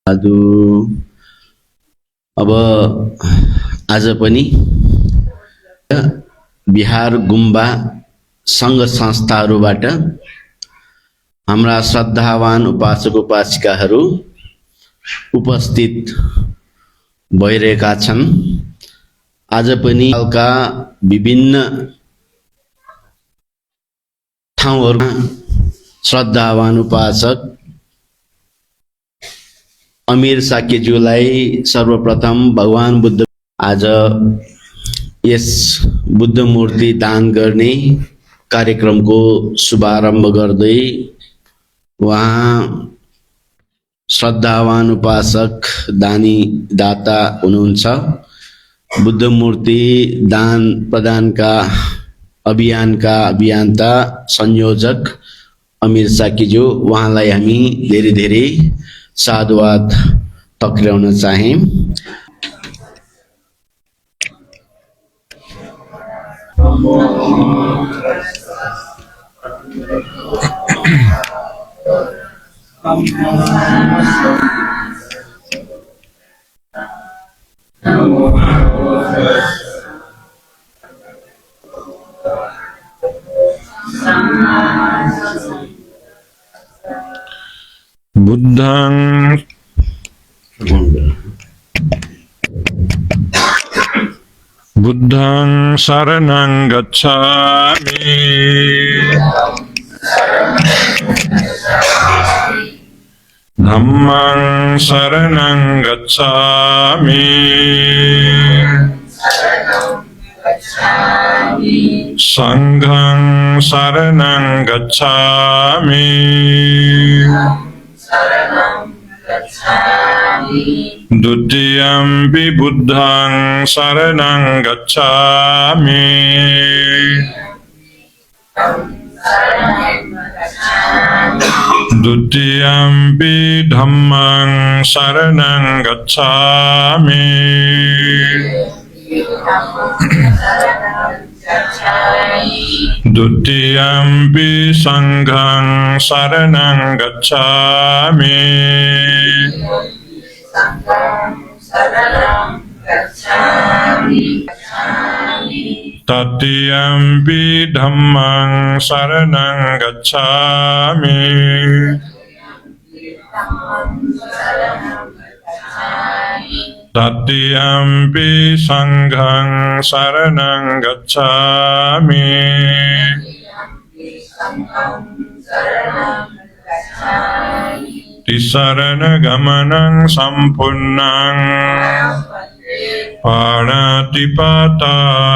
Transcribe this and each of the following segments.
साधु अब आज पनि बिहार गुम्बा संघ संस्थाहरूबाट हाम्रा श्रद्धावान उपासक उपासिकाहरू उपस्थित भइरहेका छन्। आज पनि नेपालका विभिन्न ठाउँहरूमा श्रद्धावान उपासक अमीर साक्यज्यूलाई सर्वप्रथम भगवान बुद्ध आज यस बुद्ध मूर्ति दान गर्ने कार्यक्रमको शुभारम्भ गर्दै वहाँ श्रद्धावान उपासक दानी दाता हुनुहुन्छ। बुद्ध मूर्ति दान प्रदानका अभियानका अभियन्ता संयोजक अमीर साक्यज्यू, उहाँलाई हामी धेरै धेरै साधुवाद टक्र्याउन चाहे। बुद्धं शरणं गच्छामि धम्मं शरणं गच्छामि संघं शरणं गच्छामि द्वितीयंपि बुद्धं शरणं गच्छामि द्वितीयंपि धम्मं शरणं गच्छामि द्वितीयंपि संघं शरणं गच्छामि तृतीयंपि धम्मं शरणं गच्छामि तृतीयंपि संघं शरणं गच्छामि तिसरणगमनं सम्पूर्णं पाणातिपाता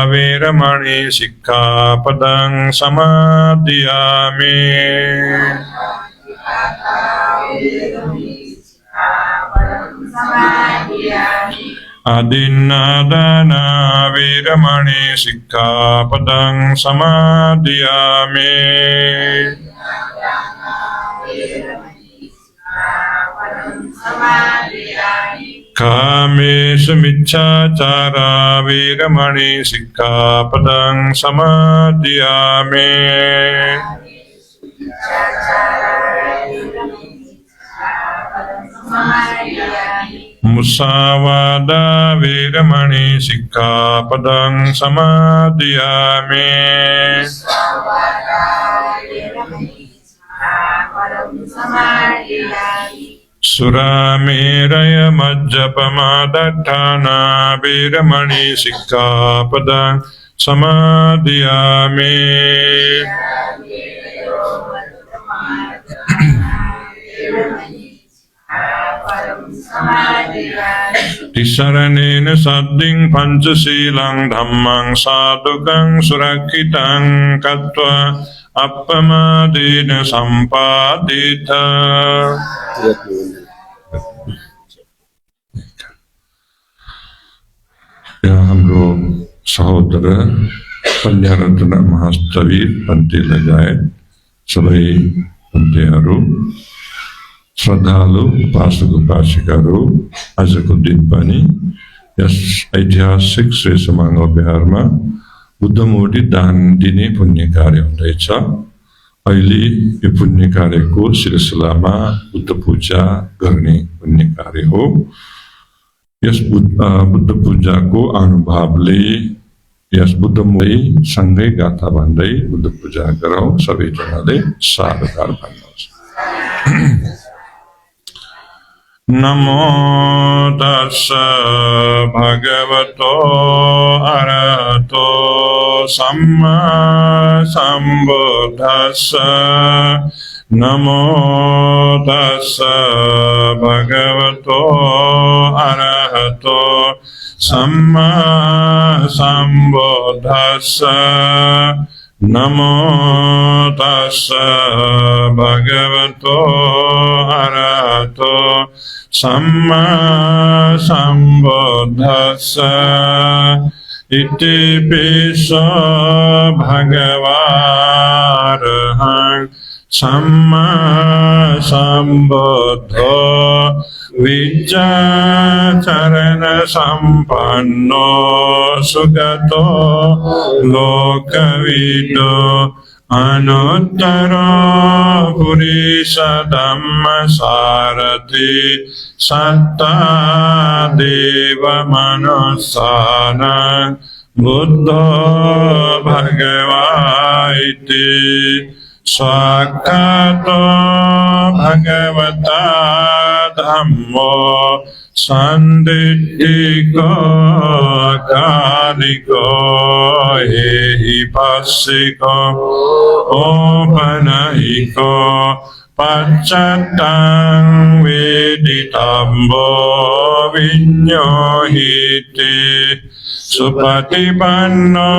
वेरमणि सिक्खापदं समादियामि आदिन्नादाना वेरमणि सिक्खापदं समादियामि कामेषु मिच्छाचारा वेरमणि सिक्खापदं समादियामि मुसावादा वेरमणि सिक्खापदं समादियामि सुरामेरय मज्जपमादट्ठाना वेरमणि सिक्खापदं समादियामि तिसरणेन सद्दिं पंचशीलं धम्मं साधुकं सुरक्षितं कृत्वा अपमादेन सम्पादित। यहाँ हाम्रो सहोदर कल्याणरत्न महास्तवीर पन्थी लगायत सबै पन्थीहरू श्रद्धालु उपासक उपासिकाहरू आजको दिन पनि यस ऐतिहासिक श्री समाङ्ग बिहारमा बुद्ध मूर्ति दान दिने पुण्य कार्य हुँदैछ। अहिले यो पुण्य कार्यको सिलसिलामा बुद्ध पूजा गर्ने पुण्य कार्य हो। यस बुद्ध पूजाको अनुभवले यस बुद्धमूर्ति सँगै गाथा भन्दै बुद्ध पूजा गरौँ। सबैजनाले साधुकार भन्नुहोस्। नमो तस्स भगवतो अरहतो सम्मा सम्बुद्धस्स। नमो तस्स भगवतो अरहतो सम्मा सम्बुद्धस्स। नमो तस्स भगवतो अरहतो सम्मा सम्बुद्धस्स। इति पिसो भगवारहं सम्मा सम्बुद्धो विद्याचरण संपन्नो सुगतो लोकविदो अनुत्तरो पुरुष धम्म सारथि सत्ता देव मनुष्यानां बुद्धो भगवा इति। स्वाक्षातो भगवता धम्मो सन्दिट्ठिको अकालिको हेहि पस्सिको ओपनयिको पश्चात्तां वेदितम्बो विඤ्ञोहिति। सुपतिपन्नो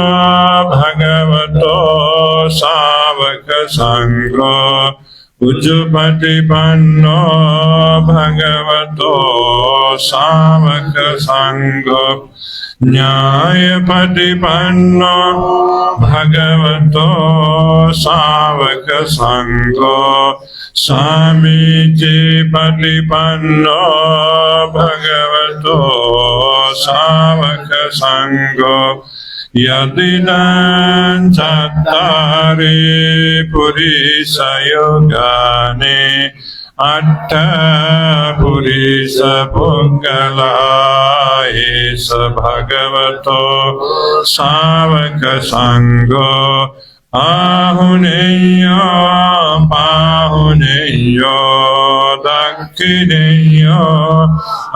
भगवतो सावक संघो उजुपतिपन्नो भगवतो सावक संघो न्यायपतिपन्नो भगवतो सावक संघो समीचि पतिपन्नो भगवतो सावक संघो यदिदं चत्तारि पुरुष योगानि अट्ठ पुरुष पुङ्गला एष भगवतो सावक संघो आहुनेयो पाहुनेयो दक्षिणेयो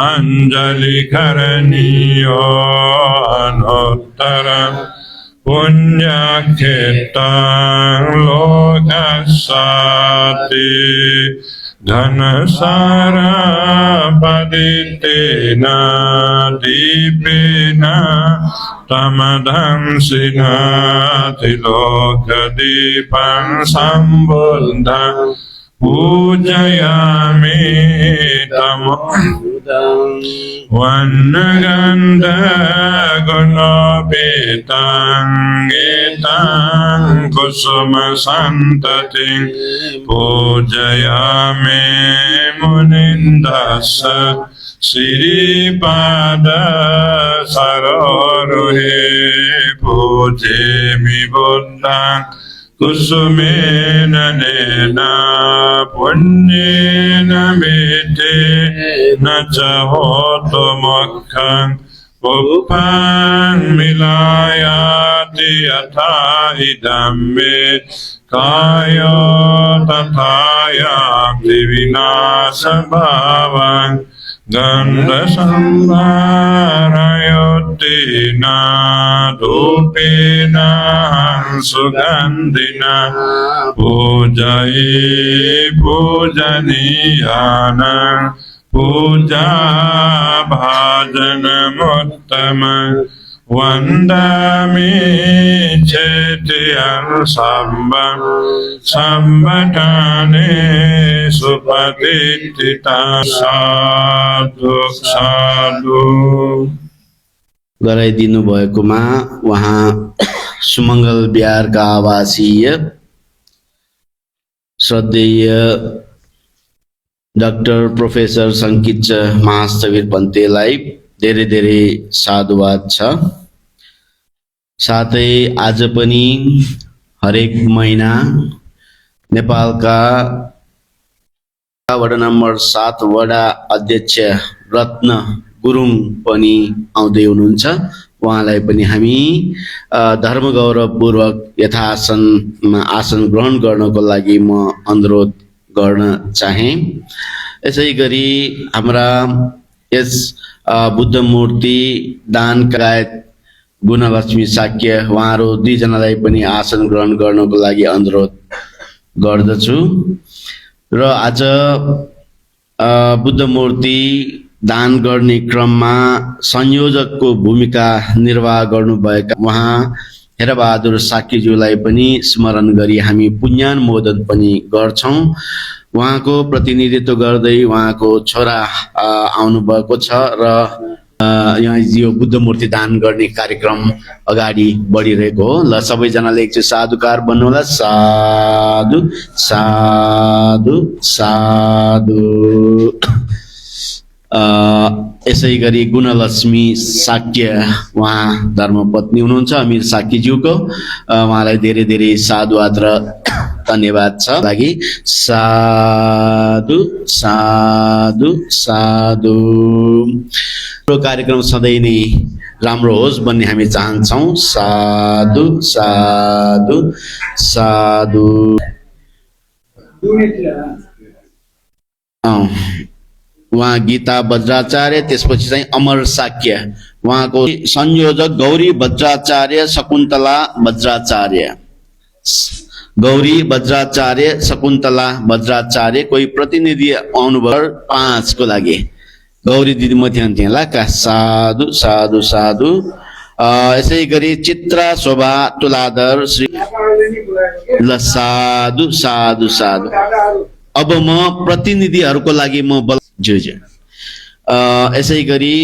अंजलि करणीयो अनुत्तरं पुण्यक्षेत्रं लोकस्याति। घनसारपदितेन दीपेन तमदंसिना त्रिलोकदीपं सम्बुद्धं पूजयामि तमो वन्नगन्धगुणोपेतं गीतं कुसुमसन्ततिं पूजयामि मुनिन्दस्य श्रीपाद सरोरुहे पूजेमि बुद्धं कुसुमेन नेन पुण्येन मेते न च होतु मोक्षं पुप्पं मिलायाति यथा इदं मे कायो तथा याति विनाशभावं गन्धसंहारयोत्तेन धूपेन सुगन्धिना पूजये पूजनीयानां पूजा भाजनमुत्तमं वन्दामि चेत्यं सम्बं सम्बटाने सुपतिष्ठिता साधु साधु। गराइदिनु भएकोमा उहाँ सुमंगल बिहारका आवासीय श्रद्धेय डाक्टर प्रोफेसर सङ्किच महास्थवीर पन्तेलाई धेरै धेरै साधुवाद छ। साथै आज पनि हरेक महिना नेपालका वडा नम्बर 7 वडा अध्यक्ष रत्न गुरुङ पनि आउँदै हुनुहुन्छ। उहाँलाई पनि हामी धर्मगौरवपूर्वक यथासनमा आसन ग्रहण गर्नको लागि म अनुरोध गर्न चाहे। यसै गरी हाम्रा यस बुद्ध मूर्ति दान लगायत गुणलक्ष्मी साक्य उहाँहरू दुईजनालाई पनि आसन ग्रहण गर्नको लागि अनुरोध गर्दछु। र आज बुद्ध मूर्ति दान गर्ने क्रममा संयोजकको भूमिका निर्वाह गर्नुभएका उहाँ हेरबहादुर साक्यज्यूलाई पनि स्मरण गरी हामी पुण्यानुमोदन पनि गर्छौं। उहाँको प्रतिनिधित्व गर्दै उहाँको छोरा आउनुभएको छ र यहाँ यो बुद्ध मूर्ति दान गर्ने कार्यक्रम अगाडि बढिरहेको हो। ल सबैजनाले एकचोटि साधुकार भन्नुहोला। साधु साधु साधु। यसै गरी गुणलक्ष्मी साक्य उहाँ धर्मपत्नी हुनुहुन्छ अमीर साक्यज्यूको। उहाँलाई धेरै धेरै साधुवाद र धन्यवाद छ लागि। साधु साधु साधु। यो कार्यक्रम सधैँ नै राम्रो होस् भन्ने हामी चाहन्छौँ। साधु साधु साधु। उहाँ गीता वज्राचार्य, त्यसपछि चाहिँ अमर साक्य, उहाँको संयोजक गौरी वज्राचार्य, शकुन्तला वज्राचार्य। गौरी वज्राचार्य, शकुन्तला वज्राचार्य। कोही प्रतिनिधि आउनुभयो 5 को लागि। गौरी दिदी म ध्यान थिएँ ला का। साधु साधु साधु। यसै गरी चित्रा शोभा तुलाधर श्री ल। साधु साधु साधु। अब म प्रतिनिधिहरूको लागि म यसै गरी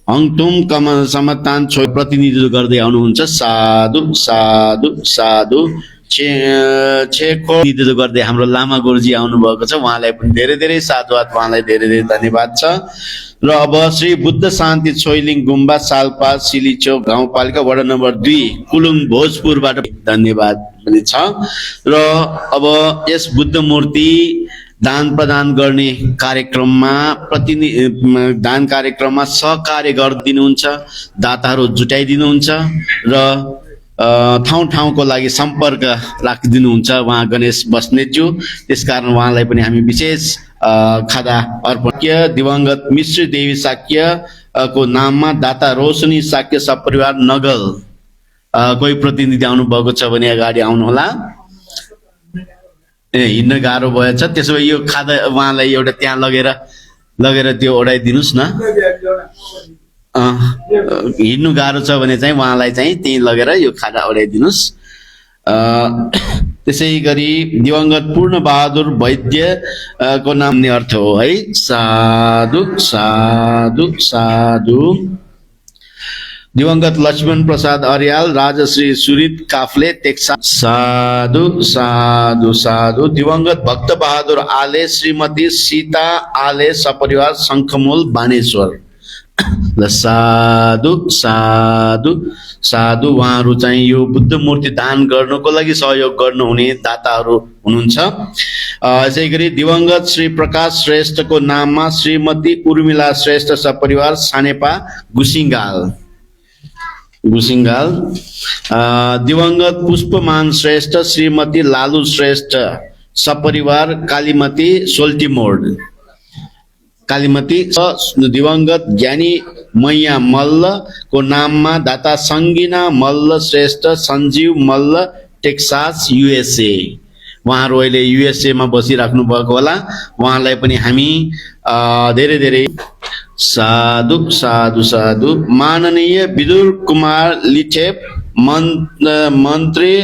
हङतुङ कमल समतान छो प्रतिनिधित्व गर्दै आउनुहुन्छ। साधु साधु साधु। छेको प्रतिनिधित्व गर्दै हाम्रो लामा गुरुजी आउनुभएको छ। उहाँलाई पनि धेरै धेरै साधुवाद, उहाँलाई धेरै धेरै धन्यवाद छ। र अब श्री बुद्ध शान्ति छोइलिङ गुम्बा सालपा सिलिचोक गाउँपालिका वडा नम्बर 2 कुलुङ भोजपुरबाट धन्यवाद पनि छ। र अब यस बुद्ध मूर्ति दान प्रदान गर्ने कार्यक्रममा दान कार्यक्रममा सहकार्य गरिदिनुहुन्छ, दाताहरू जुटाइदिनुहुन्छ र ठाउँ ठाउँको लागि सम्पर्क राखिदिनुहुन्छ उहाँ गणेश बस्नेतज्यू। त्यसकारण उहाँलाई पनि हामी विशेष खादा अर्पण। दिवंगत मिश्री देवी साक्य को नाममा दाता रोशनी साक्य सपरिवार नगल। कोही प्रतिनिधि आउनु भएको छ भने अगाडि आउनुहोला। हिँड्न गाह्रो भएछ, त्यसो भए यो खादा उहाँलाई एउटा त्यहाँ लगेर त्यो ओढाइदिनुस् न। हिँड्नु गाह्रो छ भने चाहिँ उहाँलाई चाहिँ त्यहीँ लगेर यो खादा ओढाइदिनुस्। त्यसै गरी दिवंगत पूर्ण बहादुर वैद्य को नाम ने अर्थ हो है। साधु साधु साधु। दिवंगत लक्ष्मण प्रसाद अर्याल राजश्री सुरित काफले टेक्सा। साधु साधु साधु। दिवंगत भक्त बहादुर आले श्रीमती सीता आले सपरिवार शंखमूल बानेश्वर। साधु साधु साधु। उहाँहरू चाहिँ यो बुद्ध मूर्ति दान गर्नको लागि सहयोग गर्नुहुने दाताहरू हुनुहुन्छ। यसै गरी दिवंगत श्री प्रकाश श्रेष्ठको नाममा श्रीमती उर्मिला श्रेष्ठ सपरिवार सानेपा गुसिङ्गाल। दिवंगत पुष्पमान श्रेष्ठ श्रीमती लालू श्रेष्ठ सपरिवार कालीमती सोल्टीमोड। कालीमती। दिवंगत ज्ञानी मैया मल्ल को नाममा दाता संगीना मल्ल श्रेष्ठ संजीव मल्ल टेक्सास USA। उहाँहरू अहिले USA मा बसिराख्नु भएको होला। उहाँलाई पनि हामी धेरै धेरै साधु साधु साधु। माननीय विदुर कुमार लिठेप मन्त्री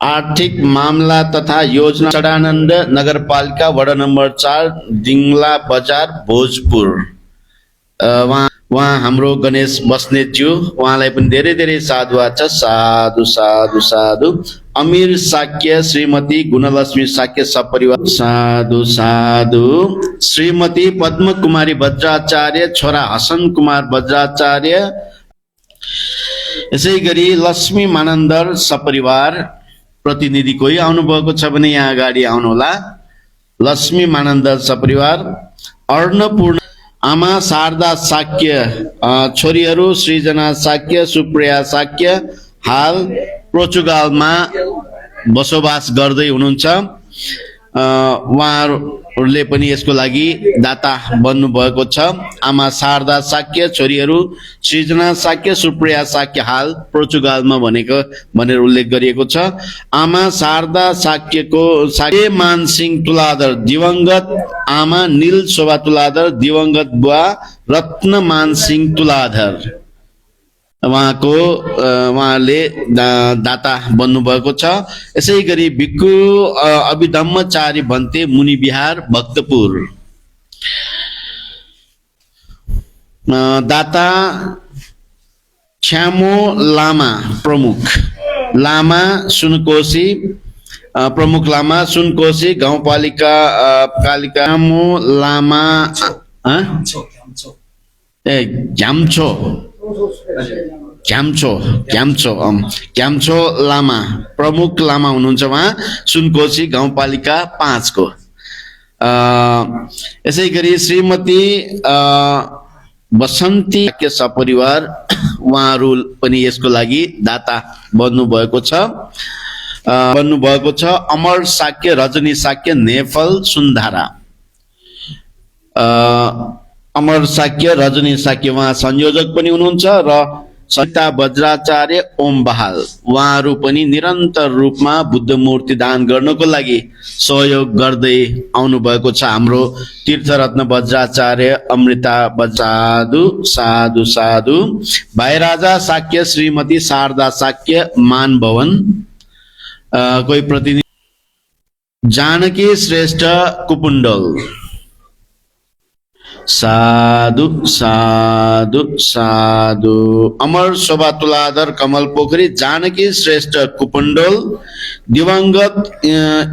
आर्थिक मामला तथा योजना सडानन्द नगरपालिका वडा नम्बर 4 दिङला बजार भोजपुर। उहाँ हाम्रो गणेश बस्नेतज्यू। उहाँलाई पनि धेरै धेरै साधुवाद छ। साधु साधु साधु। अमीर साक्य श्रीमती गुणलक्ष्मी साक्य सपरिवार। साधु साधु। श्रीमती पद्म कुमारी वज्राचार्य छोरा हसन कुमार वज्राचार्य। यसै गरी लक्ष्मी मानन्दर सपरिवार। प्रतिनिधि कोही आउनुभएको छ भने यहाँ अगाडि आउनुहोला। लक्ष्मी मानन्द सपरिवार, अन्नपूर्ण आमा शारदा शाक्य, छोरीहरू सृजना शाक्य, सुप्रिया शाक्य हाल पोर्चुगलमा बसोबास गर्दै हुनुहुन्छ। उहाँहरूले पनि यसको लागि दाता बन्नु भएको छ। आमा शारदा शाक्य, छोरीहरू सृजना शाक्य, सुप्रिया शाक्य हाल पोर्चुगलमा भनेर उल्लेख गरिएको छ। आमा शारदा शाक्यको शाक्य मानसिंह तुलाधर, दिवंगत आमा नील शोभा तुलाधर, दिवंगत बुवा रत्न मानसिंह तुलाधर, उहाँले दाता बन्नु भएको छ। यसै गरी भिक्कु अभिधम्मचारी भन्ते मुनि बिहार भक्तपुर, दाता छ्यामो लामा प्रमुख, लामा सुनकोशी प्रमुख, लामा सुनकोशी गाउँपालिका छ्यामो लामा घ्याम्छो लामा प्रमुख लामा हुनुहुन्छ उहाँ, सुनकोशी गाउँपालिका 5 को। यसै गरी श्रीमती बसन्ती के सपरिवार, उहाँहरू पनि यसको लागि दाता बन्नु भएको छ। अमर शाक्य, रजनी शाक्य नेफल सुन्धारा, अमर शाक्य, रजनी शाक्य उहाँ संयोजक पनि हुनुहुन्छ र सरिता वज्राचार्य ओम बहाल, उहाँहरू पनि निरन्तर रूपमा बुद्ध मूर्ति दान गर्नको लागि सहयोग गर्दै आउनु भएको छ। हाम्रो तीर्थरत्न वज्राचार्य अमृता साधु साधु साधु, भाइ राजा शाक्य, श्रीमती शारदा शाक्य मान भवन, कोही प्रतिनिधि जानकी श्रेष्ठ कुपुण्डल, साधु साधु साधु, अमर शोभा तुलाधर कमल पोखरी, जानकी श्रेष्ठ कुपुण्डल, दिवंगत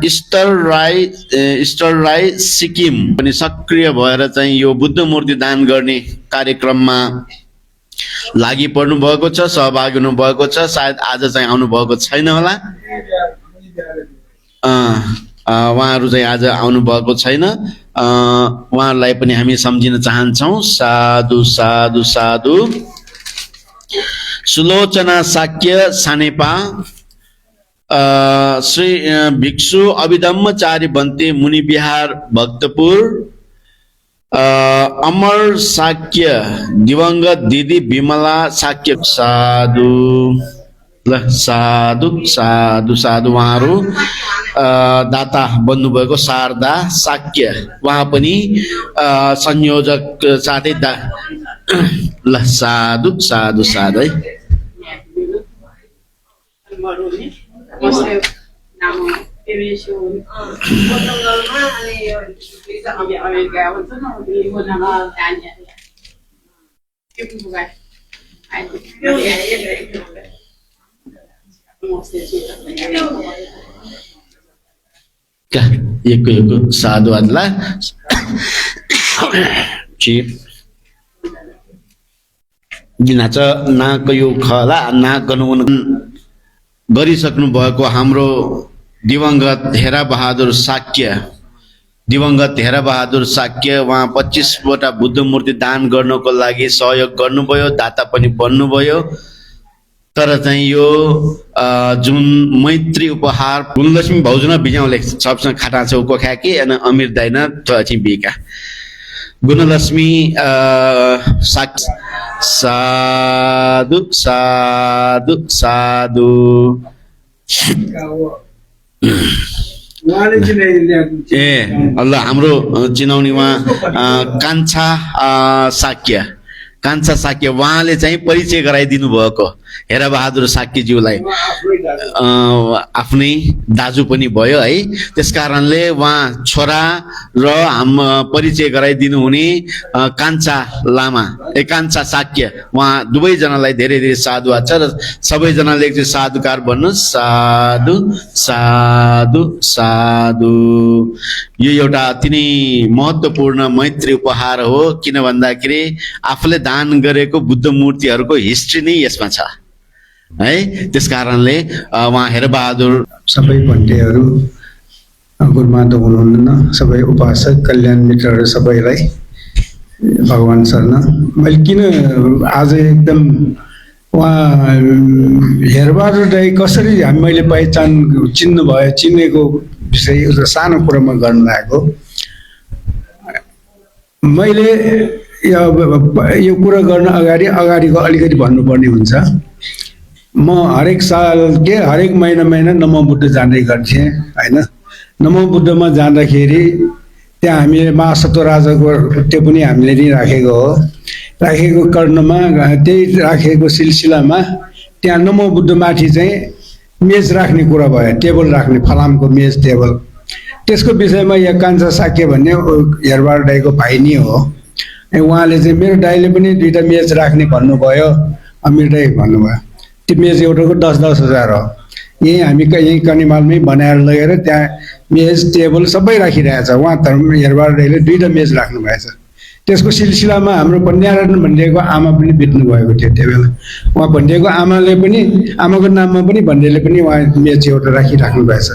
स्टर राई सिक्किम पनि सक्रिय भएर चाहिँ यो बुद्ध मूर्ति दान गर्ने कार्यक्रममा लागि पर्नु भएको छ, सहभागी हुनु भएको छ। सायद आज चाहिँ आउनु भएको छैन होला, उहाँहरू चाहिँ आज आउनु भएको छैन। उहाँहरूलाई पनि हामी सम्झिन चाहन्छौँ। साधु साधु साधु। सुलोचना शाक्य सानेपा, श्री भिक्षु अभिधम्मचारी बन्ते मुनि बिहार भक्तपुर, अमर शाक्य दिवंगत दिदी विमला शाक्य, साधु ल साधु साधु साधु, उहाँहरू दाता बन्नुभएको शारदा शाक्य, उहाँ पनि संयोजक साथै ल साधु साधु साधु है। Yeko साधु adalah chip जिनाचा नाको यो खला ना गर्नु गरिसक्नु भएको हाम्रो दिवंगत हेरा बहादुर शाक्य, उहाँ 25 वटा बुद्ध मूर्ति दान गर्नको लागि सहयोग गर्नुभयो, दाता पनि बन्नुभयो। तर चाहिँ यो जुन मैत्री उपहार गुणलक्ष्मी भौजुन बिजाउले सबसँग खाटा छ उको ख्याकी अनि अमीर दैन थछि बिका गुणलक्ष्मी साधु साधु साधु ए अल्लाह हाम्रो चिनाउने उहाँ कान्छा शाक्य उहाँले चाहिँ परिचय गराइदिनु भएको हेरा बहादुर शाक्यज्यूलाई आफ्नै दाजु पनि भयो है। त्यसकारणले उहाँ छोरा र हाम परिचय गराइदिनु हुने कान्छा शाक्य उहाँ दुवै जनालाई धेरै धेरै साधुवाद छ र सबै जनाले चाहिँ साधुकार भन्नु साधु साधु साधु। यो एउटा अति नै महत्त्वपूर्ण मैत्री उपहार हो, किन भन्दाखेरि आफूले दान गरेको बुद्ध मूर्तिहरूको हिस्ट्री नै यसमा छ है। त्यस कारणले उहाँ हेरबहादुर सबै भन्टेहरू गुरुमाता हुनुहुन्न, सबै उपासक कल्याण मित्रहरू सबैलाई भगवान् शरण। मैले किन आज एकदम उहाँ हेरबहादुर दाइ कसरी मैले पहिचान चिनेको विषय एउटा सानो कुरामा गर्न लागेको। मैले यो कुरा गर्न अगाडिको अलिकति भन्नुपर्ने हुन्छ। म हरेक साल हरेक महिना नमो बुद्ध जाँदै गर्थेँ होइन। नमो बुद्धमा जाँदाखेरि त्यहाँ हामीले महासत्व राजाको त्यो पनि हामीले नै राखेको हो। राखेको कर्णमा त्यही राखेको सिलसिलामा त्यहाँ नमो बुद्ध माथि चाहिँ मेज राख्ने कुरा भयो, टेबल राख्ने, फलामको मेज टेबल। त्यसको विषयमा यहाँ कान्छा साक्य भन्ने हेरबहादुर दाइको भाइ नै हो। उहाँले चाहिँ मेरो दाइले पनि 2टा मेज राख्ने भन्नुभयो, अमिर दाइ भन्नुभयो। त्यो मेज एउटाको 10-10 हजार हो। यहीँ हामी यहीँ कनिमालमै बनाएर लगेर त्यहाँ मेज टेबल सबै राखिरहेछ। उहाँ हेरबहादुर दाइले 2टा मेज राख्नु भएछ। त्यसको सिलसिलामा हाम्रो पन्ध्यारायण भण्डेको आमा पनि बित्नु भएको थियो त्यो बेला। उहाँ भण्डेको आमाले पनि, आमाको नाममा पनि भण्डेले पनि उहाँ मेज एउटा राखिराख्नु भएछ।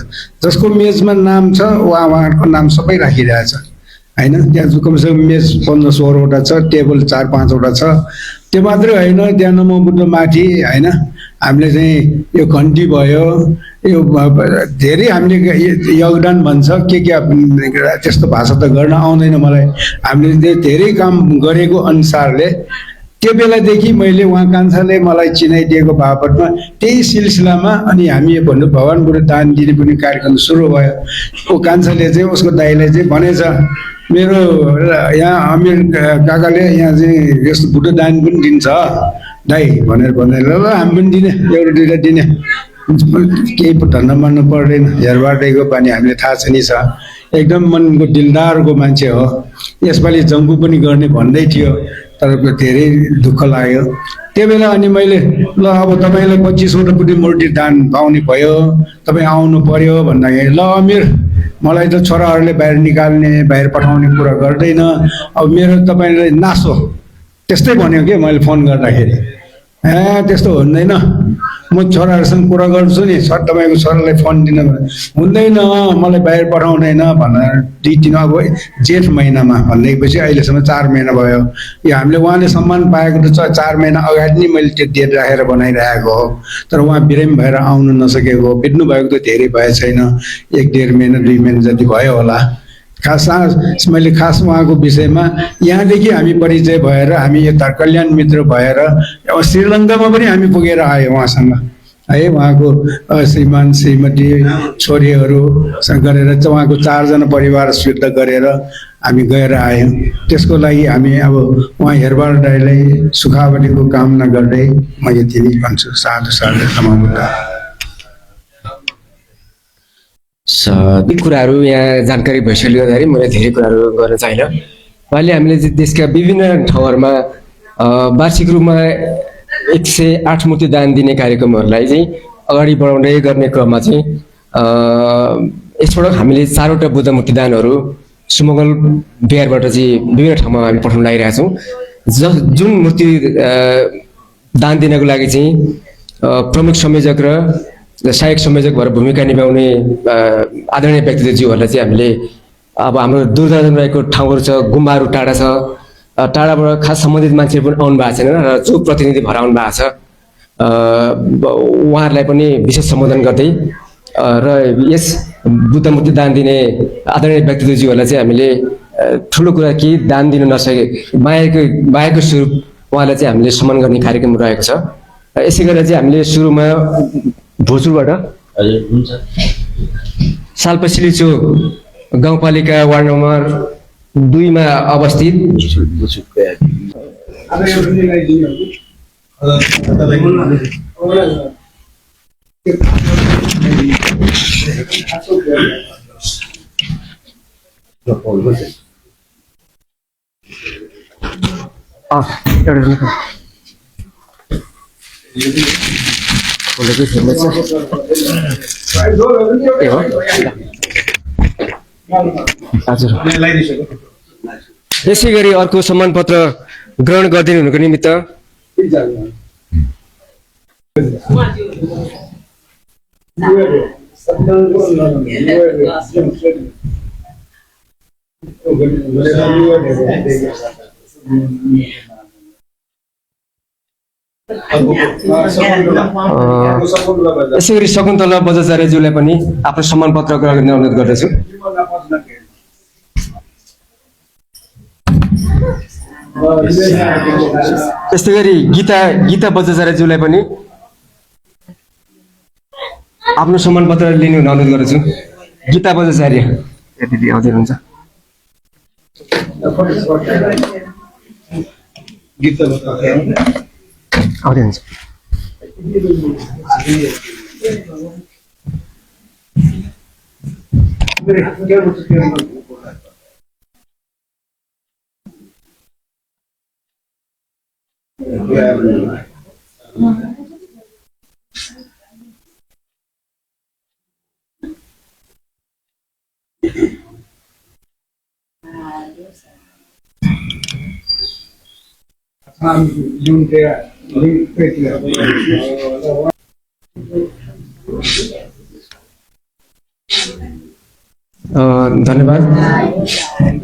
जसको मेजमा नाम छ उहाँको नाम सबै राखिरहेछ होइन। त्यहाँ कमसेकम मेज 15-16वटा छ, टेबल 4-5 वटा छ। त्यो मात्रै होइन, त्यहाँ नमो बुद्ध माथि होइन हामीले चाहिँ यो घन्टी भयो, यो धेरै हामीले योगदान भन्छ के त्यस्तो भाषा त गर्न आउँदैन मलाई। हामीले धेरै काम गरेको अनुसारले त्यो बेलादेखि मैले उहाँ कान्छाले मलाई चिनाइदिएको बापतमा त्यही सिलसिलामा अनि हामी भन्नु भगवान् बुद्ध दान दिने पनि कार्यक्रम सुरु भयो। ऊ कान्छाले चाहिँ उसको दाइलाई चाहिँ भनेछ मेरो यहाँ अमिर काकाले यहाँ चाहिँ यस्तो बुद्ध दान पनि दिन्छ दाइ भनेर ल हामी पनि दिने, 1-2टा दिने, केही धन्दा मान्नु पर्दैन। हेरबहादुर दाइको बानी हामीले थाहा छ नि छ, एकदम मनको दिलदारको मान्छे हो। यसपालि जङ्गु पनि गर्ने भन्दै थियो तर धेरै दुःख लाग्यो त्यो बेला। अनि मैले ल अब तपाईँलाई 25वटा बुद्धि मूर्ति दान पाउने भयो, तपाईँ आउनु पर्यो भन्दाखेरि ल अमिर मलाई त छोराहरूले बाहिर निकाल्ने, बाहिर पठाउने कुरा गर्दैन, अब मेरो तपाईँलाई नासो त्यस्तै भन्यो कि मैले फोन गर्दाखेरि। त्यस्तो हुँदैन, म छोराहरूसँग कुरा गर्छु नि, सर तपाईँको छोरालाई फोन दिन हुँदैन, मलाई बाहिर पठाउँदैन भनेर 2-3 अब जेठ महिनामा भनेपछि अहिलेसम्म 4 महिना भयो। यो हामीले उहाँले सम्मान पाएको त 4 महिना अगाडि नै मैले त्यो डेट राखेर बनाइरहेको हो। तर उहाँ बिरामी भएर आउनु नसकेको, बित्नु भएको त धेरै भए छैन, 1-1.5 महिना 2 महिना जति भयो होला। मैले खास उहाँको विषयमा यहाँदेखि हामी परिचय भएर हामी यता कल्याण मित्र भएर अब श्रीलङ्कामा पनि हामी पुगेर आयौँ उहाँसँग है। उहाँको श्रीमान श्रीमती छोरीहरूसँग गरेर उहाँको 4 जना परिवार शुद्ध गरेर हामी गएर आयौँ। त्यसको लागि हामी अब उहाँ हेरबहादुर दाइलाई सुखावटीको कामना गर्दै म यति नै भन्छु। साधु साधु नमो बुद्ध। यी कुराहरू यहाँ जानकारी भइसक्यो गर्दाखेरि मैले धेरै कुराहरू गर्न चाहिनँ। अहिले हामीले देशका विभिन्न ठाउँहरूमा वार्षिक रूपमा 108 मूर्ति दान दिने कार्यक्रमहरूलाई चाहिँ अगाडि बढाउँदै गर्ने क्रममा चाहिँ यसपटक हामीले 4वटा बुद्ध मूर्ति दानहरू सुमङ्गल बिहारबाट चाहिँ विभिन्न ठाउँमा हामी पठाउन लागिरहेका छौँ। जुन मूर्ति दान दिनको लागि चाहिँ प्रमुख संयोजक र सहायक संयोजक भएर भूमिका निभाउने आदरणीय व्यक्तित्वज्यूहरूलाई चाहिँ हामीले अब हाम्रो दूरदराजमा रहेको ठाउँहरू छ, गुम्बाहरू टाढा छ, टाढाबाट खास सम्बन्धित मान्छेहरू पनि आउनु भएको छैन र जो प्रतिनिधि भएर आउनु भएको छ उहाँहरूलाई पनि विशेष सम्बोधन गर्दै र यस बुद्ध मूर्ति दान दिने आदरणीय व्यक्तित्वज्यूहरूलाई चाहिँ हामीले ठुलो कुरा केही दान दिन नसके मायाको स्वरूप उहाँलाई चाहिँ हामीले सम्मान गर्ने कार्यक्रम रहेको छ। यसै गरेर चाहिँ हामीले सुरुमा भोजपुरबाट सालपसिली चोक गाउँपालिका वार्ड नम्बर 2 मा अवस्थित यसै गरी अर्को सम्मान पत्र ग्रहण गरिदिनु हुनुको निमित्त यसै गरी शकुन्तला बजाचार्यज्यूलाई पनि आफ्नो सम्मान पत्र ग्रहण गर्ने अनुरोध गर्दछु। त्यस्तै गरी गीता बजाचार्यज्यूलाई पनि आफ्नो सम्मान पत्र लिने हुन अनुरोध गर्दछु। गीता बजाचार्य यदि आउँदै हुनुहुन्छ। आउँदै हुन्छ। धन्यवाद।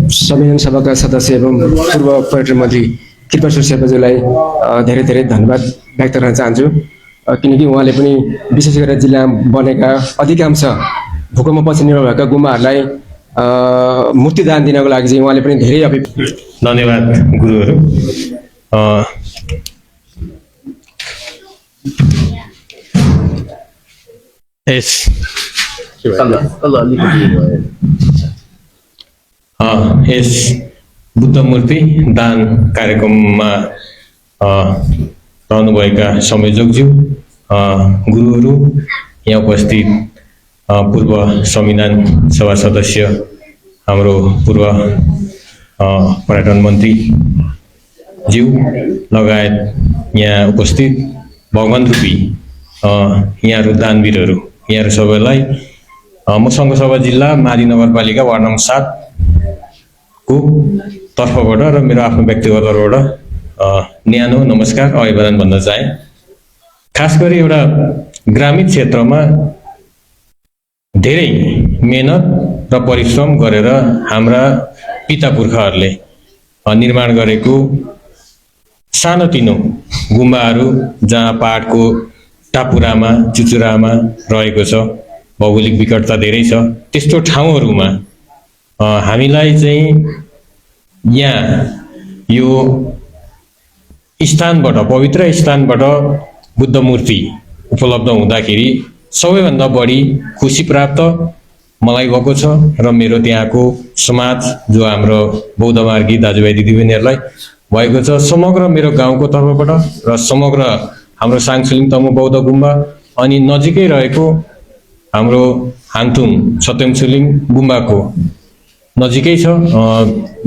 संविधान सभाका सदस्य एवं पूर्व पर्यटन मन्त्री कृपाशर शेर्पाज्यूलाई धेरै धेरै धन्यवाद व्यक्त गर्न चाहन्छु, किनकि उहाँले पनि विशेष गरेर जिल्लामा बनेका अधिकांश भूकम्पपछि निर्भर भएका गुम्बाहरूलाई मूर्तिदान दिनको लागि चाहिँ उहाँले पनि धेरै धन्यवाद गुरुहरू। यस बुद्ध मूर्ति दान कार्यक्रममा रहनुभएका संयोजकज्यू, गुरुहरू, यहाँ उपस्थित पूर्व संविधान सभा सदस्य, हाम्रो पूर्व पर्यटन मन्त्री ज्यू लगायत यहाँ उपस्थित भगवान रूपी यहाँहरू दानवीरहरू, यहाँहरू सबैलाई म सङ्घसभा जिल्ला माडी नगरपालिका वार्ड नम्बर 7 को तर्फबाट र मेरो आफ्नो व्यक्तिगत तर्फबाट न्यानो नमस्कार अभिवादन भन्न चाहे। खास गरी एउटा ग्रामीण क्षेत्रमा धेरै मेहनत र परिश्रम गरेर हाम्रा पिता पुर्खाहरूले निर्माण गरेको सानोतिनो गुम्बाहरू जहाँ पहाडको टापुरामा चुचुरामा रहेको छ, भौगोलिक विकटता धेरै छ, त्यस्तो ठाउँहरूमा हामीलाई चाहिँ यहाँ यो स्थानबाट, पवित्र स्थानबाट बुद्ध मूर्ति उपलब्ध हुँदाखेरि सबैभन्दा बढी खुसी प्राप्त मलाई भएको छ र मेरो त्यहाँको समाज जो हाम्रो बौद्ध मार्गी दाजुभाइ दिदीबहिनीहरूलाई भएको छ। समग्र मेरो गाउँको तर्फबाट र समग्र हाम्रो साङछुलिङ तमु बौद्ध गुम्बा अनि नजिकै रहेको हाम्रो हाङथुङ सत्यमछुलिङ गुम्बाको नजिकै छ,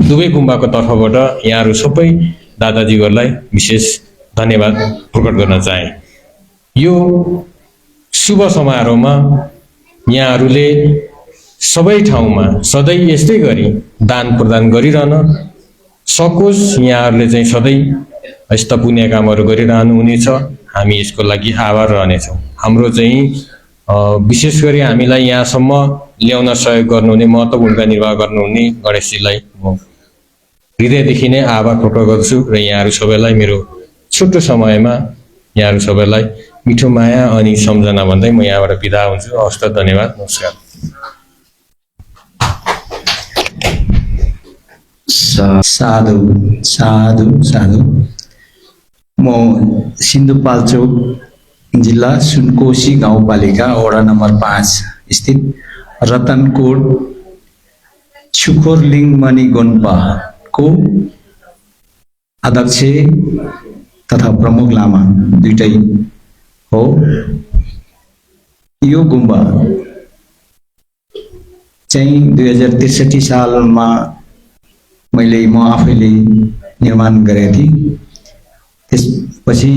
दुवै गुम्बाको तर्फबाट यहाँहरू सबै दादाजीहरूलाई विशेष धन्यवाद प्रकट गर्न चाहे। यो शुभ समारोहमा यहाँहरूले सबै ठाउँमा सधैँ यस्तै गरी दान प्रदान गरिरहन सकोस्, यहाँहरूले चाहिँ सधैँ यस्ता पुण्य कामहरू गरिरहनु हुनेछ। हामी यसको लागि आभार रहनेछौँ। हाम्रो चाहिँ विशेष गरी हामीलाई यहाँसम्म ल्याउन सहयोग गर्नुहुने, महत्त्वपूर्ण भूमिका निर्वाह गर्नुहुने गणेशजीलाई म हृदयदेखि नै आभार प्रकट गर्छु र यहाँहरू सबैलाई मेरो छोटो समयमा यहाँहरू सबैलाई मिठो माया अनि सम्झना भन्दै म यहाँबाट बिदा हुन्छु। हवस् त, धन्यवाद, नमस्कार। साधु साधु साधु। म सिन्धुपाल्चोक जिल्ला सुनकोशी गाउँपालिका वडा नम्बर 5 स्थित रतनकोट छुखोरलिङ मणि गोन्पाको अध्यक्ष तथा प्रमुख लामा दुईटै हो। यो गुम्बा चाहिँ 2063 सालमा म आफैले निर्माण गरेको थिएँ। त्यसपछि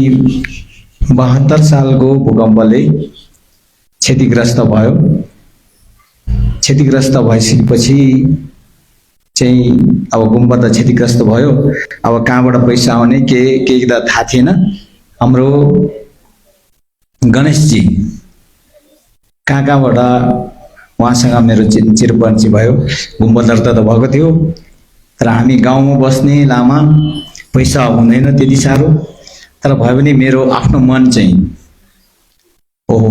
72 सालको भूकम्पले क्षतिग्रस्त भयो। क्षतिग्रस्त भइसकेपछि चाहिँ अब गुम्बा त क्षतिग्रस्त भयो, अब कहाँबाट पैसा आउने के त थाहा थिएन। हाम्रो गणेशजी कहाँ कहाँबाट उहाँसँग मेरो चिरपरिचय भयो। गुम्बा दर्ता त भएको थियो, तर हामी गाउँमा बस्ने लामा, पैसा हुँदैन त्यति साह्रो, तर भए पनि मेरो आफ्नो मन चाहिँ ओहो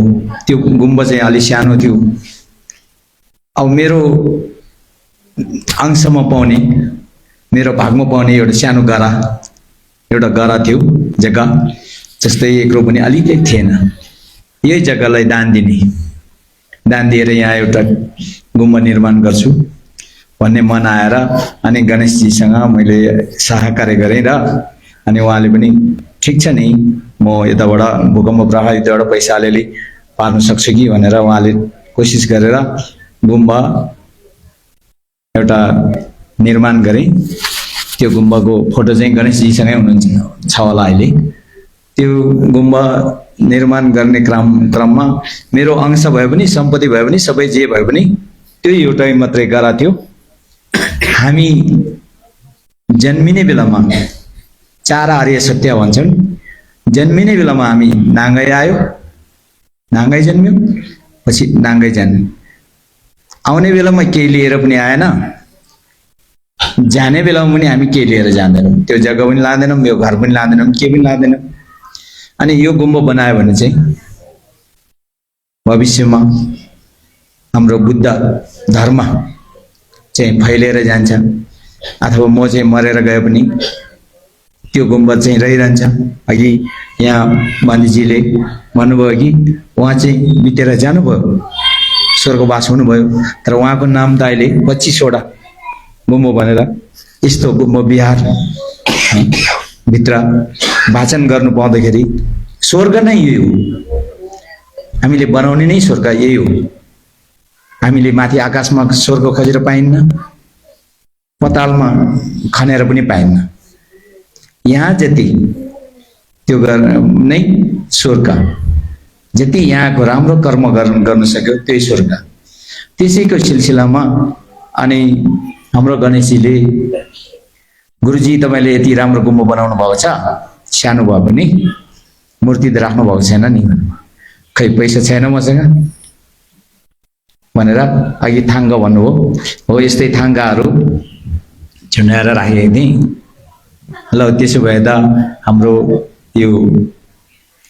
त्यो गुम्बा चाहिँ अलि सानो थियो। अब मेरो अंशमा पाउने, मेरो भागमा पाउने एउटा सानो गरा थियो जग्गा, जस्तै 1 रोपनी पनि अलिकति थिएन। यही जग्गालाई दान दिएर यहाँ एउटा गुम्बा निर्माण गर्छु भन्ने मन आएर अनि गणेशजीसँग मैले सहकार्य गरेँ र अनि उहाँले पनि ठिक छ नि, म यताबाट भूकम्प प्रभावितबाट पैसा अलिअलि पार्न सक्छु कि भनेर उहाँले कोसिस गरेर गुम्बा एउटा निर्माण गरे। त्यो गुम्बाको फोटो चाहिँ गणेशजीसँगै हुनुहुन्छ छ होला अहिले। त्यो गुम्बा निर्माण गर्ने क्रममा मेरो अंश भए पनि, सम्पत्ति भए पनि, सबै जे भए पनि त्यो एउटै मात्रै गरा थियो। हामी जन्मिने बेलामा 4 आर्य सत्य भन्छन्, जन्मिने बेलामा हामी नाङ्गै आयो, नाङ्गै जन्म्यो, पछि नाङ्गै जान्यो। आउने बेलामा केही लिएर पनि आएन, जाने बेलामा पनि हामी केही लिएर जाँदैनौँ। त्यो जग्गा पनि लाँदैनौँ, यो घर पनि लाँदैनौँ, केही पनि लाँदैनौँ। अनि यो गुम्बा बनायो भने चाहिँ भविष्यमा हाम्रो बुद्ध धर्म चाहिँ फैलिएर जान्छ, अथवा म चाहिँ मरेर गए पनि त्यो गुम्बा चाहिँ रहिरहन्छ। अघि यहाँ बान्जीजीले भन्नुभयो कि उहाँ चाहिँ बितेर जानुभयो, स्वर्गवास हुनुभयो, तर उहाँको नाम त अहिले 25वटा गुम्बा भनेर यस्तो गुम्बा बिहार भित्र वाचन गर्नु पाउँदाखेरि स्वर्ग नै यही हो। हामीले बनाउने नै स्वर्ग यही हो। हामीले माथि आकाशमा स्वर्ग खोजेर पाइन्न, पतालमा खनेर पनि पाइन्न। यहाँ जति त्यो नै स्वर्ग, जति यहाँको राम्रो कर्म गर्न सक्यो त्यही स्वर्ग। त्यसैको सिलसिलामा अनि हाम्रो गणेशजीले गुरुजी तपाईँले यति राम्रो गुम्बा बनाउनु भएको छ, सानो भए पनि मूर्ति त राख्नु भएको छैन नि, खै पैसा छैन मसँग भनेर अघि थाङ्गा भन्नुभयो। हो यस्तै थाङ्गाहरू झुन्डाएर राखेको थिएँ। ल त्यसो भए त हाम्रो यो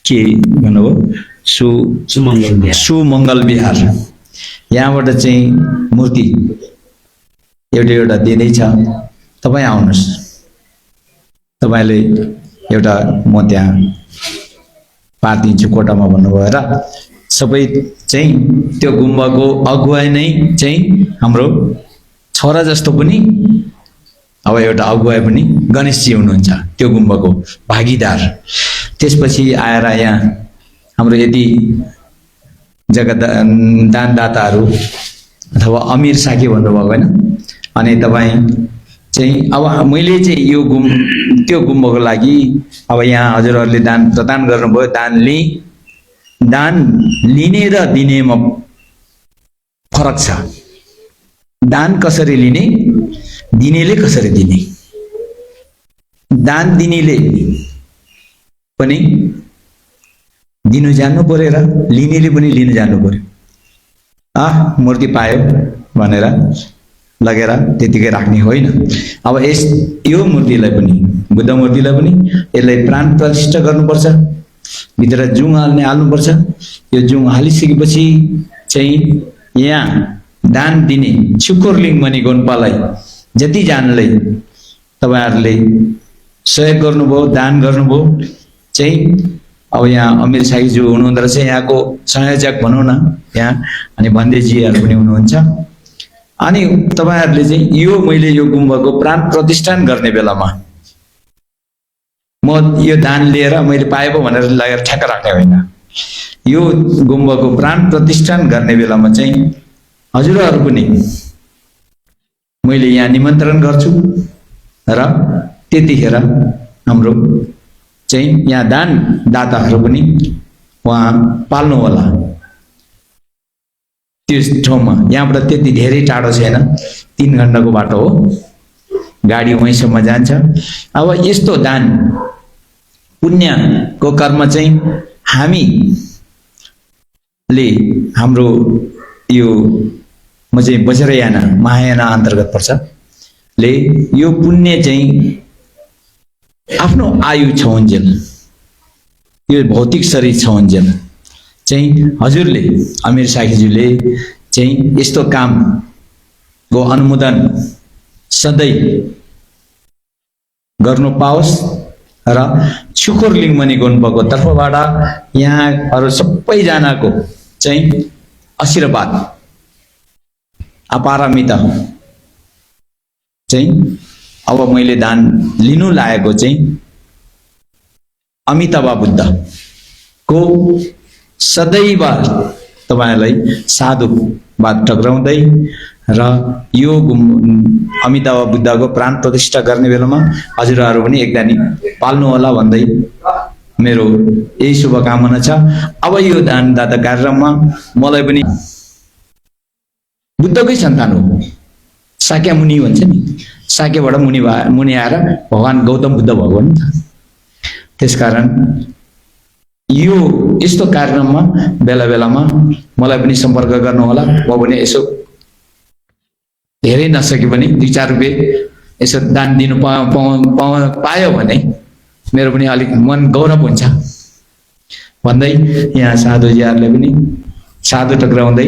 के भन्नुभयो सुमङ्गल बिहार, यहाँबाट चाहिँ मूर्ति एउटा दिँदैछ, तपाईँ आउनुहोस्, तपाईँले एउटा म त्यहाँ पारिदिन्छु कोटामा भन्नुभयो र सबै चाहिँ त्यो गुम्बाको अगुवाई नै चाहिँ हाम्रो छोरा जस्तो पनि, अब एउटा अगुवाई पनि गणेशजी हुनुहुन्छ, त्यो गुम्बाको भागीदार। त्यसपछि आएर यहाँ हाम्रो यदि जग्गा दानदाताहरू अथवा अमीर साकी भन्नुभएको होइन, अनि तपाईँ चाहिँ अब मैले चाहिँ यो त्यो गुम्बाको लागि अब यहाँ हजुरहरूले दान प्रदान गर्नुभयो। दान लिने र दिनेमा फरक छ। दान कसरी लिने, दिनेले कसरी दिने। दान दिनेले पनि दिनु जान्नु पर्यो र लिनेले पनि लिनु जान्नु पर्यो। मूर्ति पायो भनेर लगेर त्यतिकै राख्ने होइन। अब यो मूर्तिलाई पनि, बुद्ध मूर्तिलाई पनि यसलाई प्राण प्रतिष्ठा गर्नुपर्छ, भित्र जुङ हाल्नुपर्छ। यो जुङ हालिसकेपछि चाहिँ यहाँ दान दिने शुक्रलिङ मणि गोन्पालाई जतिजनाले तपाईँहरूले सहयोग गर्नुभयो, दान गर्नुभयो चाहिँ अब यहाँ अमीर साईज्यू हुनुहुँदो रहेछ, यहाँको संयोजक भनौँ न यहाँ, अनि भन्देजीहरू पनि हुनुहुन्छ। अनि तपाईँहरूले चाहिँ यो मैले यो गुम्बाको प्राण प्रतिष्ठान गर्ने बेलामा म यो दान लिएर मैले पाए पो भनेर लगेर ठ्याक्क राख्ने होइन। यो गुम्बाको प्राण प्रतिष्ठान गर्ने बेलामा चाहिँ हजुरहरू पनि मैले यहाँ निमन्त्रण गर्छु र त्यतिखेर हाम्रो चाहिँ यहाँ दानदाताहरू पनि उहाँ पाल्नु होला त्यो ठाउँमा। यहाँबाट त्यति धेरै टाढो छैन, 3 घण्टाको बाटो हो, गाडी वहीँसम्म जान्छ। अब यस्तो दान पुण्यको कर्म चाहिँ हामी ले हाम्रो यो म चाहिँ वज्रयाना महायाना अन्तर्गत पर्छ ले यो पुण्य चाहिँ आफ्नो आयु छौन्जेल यो भौतिक शरीर छौन्जेल चाहिँ हजुरले अमीर साखीज्यूले चाहिँ यस्तो कामको अनुमोदन सधैँ गर्नु पाओस् र शुकुर लिङ्गमणि गुम्बाको तर्फबाट यहाँहरू सबैजनाको चाहिँ आशीर्वाद अपारमिता चाहिँ अब मैले दान लिनु लागेको चाहिँ अमिताभ बुद्धको सदैव तपाईँलाई साधुवाद टक्राउँदै र यो अमिताभ बुद्धको प्राण प्रतिष्ठा गर्ने बेलामा हजुरहरू पनि एकदानी पाल्नु होला भन्दै मेरो यही शुभकामना छ। अब यो दानदाता कार्यक्रममा मलाई पनि बुद्धकै सन्तान हो, साक्य मुनि भन्छ नि, साक्यबाट मुनि आएर भगवान गौतम बुद्ध भएको नि त। त्यसकारण यो यस्तो कार्यक्रममा बेला बेलामा मलाई पनि सम्पर्क गर्नु होला। म पनि यसो धेरै नसके पनि 2-4 रुपियाँ यसो दान दिनु पायो भने मेरो पनि अलिक मन गौरव हुन्छ भन्दै यहाँ साधुजीहरूले पनि साधु टक्राउँदै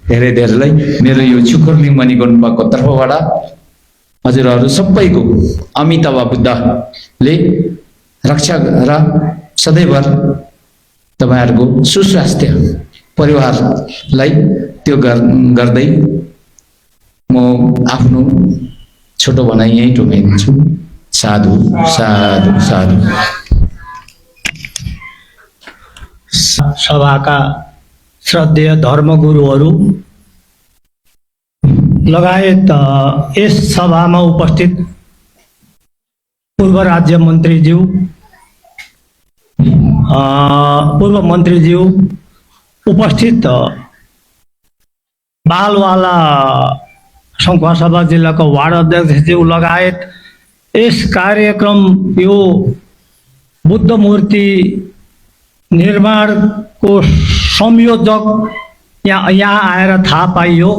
धेरै धेरैलाई मेरो यो शुकुर लिङ्गमणि गुम्बाको तर्फबाट हजुरहरू सबैको अमिताभ बुद्धले रक्षा र सदैव तपाईहरुको सुस्वास्थ्य परिवारलाई त्यो गर्दै म आफ्नो छोटो भनाइ यही टुङ्गाइदिन्छु। साधु साधु साधु। सभाका श्रद्धेय धर्मगुरुहरू लगायत यस सभामा उपस्थित पूर्व राज्य मन्त्रीज्यू, पूर्व मन्त्रीज्यू, उपस्थित बालवाला सङ्खुवासभा जिल्लाको वार्ड अध्यक्षज्यू लगायत यस कार्यक्रम यो बुद्ध मूर्ति निर्माणको संयोजक यहाँ आएर थाहा पाइयो,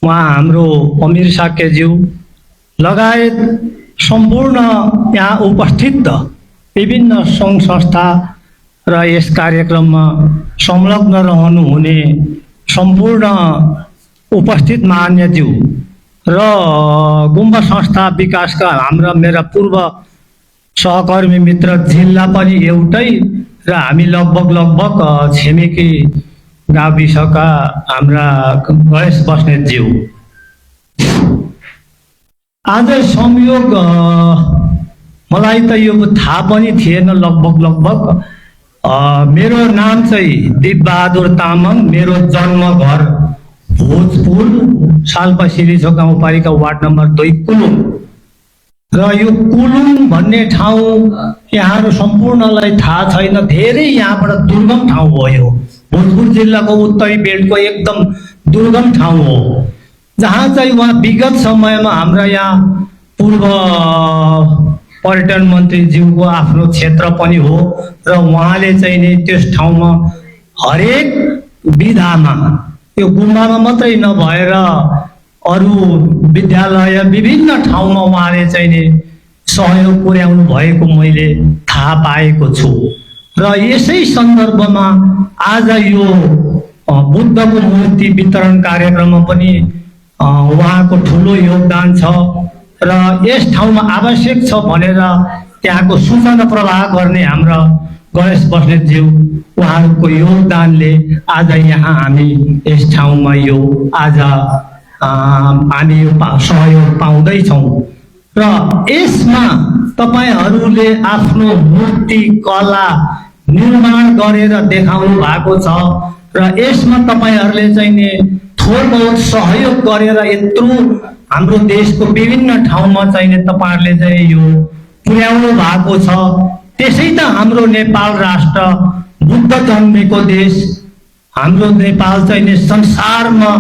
उहाँ हाम्रो अमीर साक्यज्यू लगायत सम्पूर्ण यहाँ उपस्थित विभिन्न सङ्घ संस्था र यस कार्यक्रममा संलग्न रहनुहुने सम्पूर्ण उपस्थित मान्यज्यू र गुम्बा संस्था विकासका हाम्रा मेरा पूर्व सहकर्मी मित्र जिल्ला पनि एउटै र हामी लगभग छिमेकी गाविसका हाम्रा गणेश बस्नेतज्यू। आज संयोग मलाई त यो थाहा पनि थिएन लगभग मेरो नाम चाहिँ दिपबहादुर तामाङ, मेरो जन्म घर भोजपुर साल्पा सिरिछो गाउँपालिका वार्ड नम्बर 2 कुलुङ र यो कुलुङ भन्ने ठाउँ यहाँहरू सम्पूर्णलाई थाहा छैन, धेरै यहाँबाट दुर्गम ठाउँ हो। यो भोजपुर जिल्लाको उत्तरी बेल्टको एकदम दुर्गम ठाउँ हो, जहाँ चाहिँ उहाँ विगत समयमा हाम्रा यहाँ पूर्व पर्यटन मन्त्रीज्यूको आफ्नो क्षेत्र पनि हो र उहाँले चाहिँ नि त्यस ठाउँमा हरेक विधामा यो गुम्बामा मात्रै नभएर अरू विद्यालय विभिन्न ठाउँमा उहाँले चाहिँ नि सहयोग पुर्याउनु भएको मैले थाहा पाएको छु र यसै सन्दर्भमा आज यो बुद्धको मूर्ति वितरण कार्यक्रममा पनि उहाँको ठुलो योगदान छ र यस ठाउँमा आवश्यक छ भनेर त्यहाँको सूचना प्रवाह गर्ने हाम्रा गणेश बस्नेतज्यू उहाँहरूको योगदानले आज यहाँ हामी यस ठाउँमा यो आज हामी यो सहयोग पाउँदैछौँ र यसमा तपाईहरूले आफ्नो मूर्ति कला निर्माण गरेर देखाउनु भएको छ र यसमा तपाईहरूले चाहिँ नि थोर बहुत सहयोग गरेर यत्रो हाम्रो देशको विभिन्न ठाउँमा चाहिँ तपाईहरूले चाहिँ यो पुर्याउनु भएको छ। त्यसै त हाम्रो नेपाल राष्ट्र बुद्ध जन्मेको देश, हाम्रो नेपाल चाहिँ नि संसारमा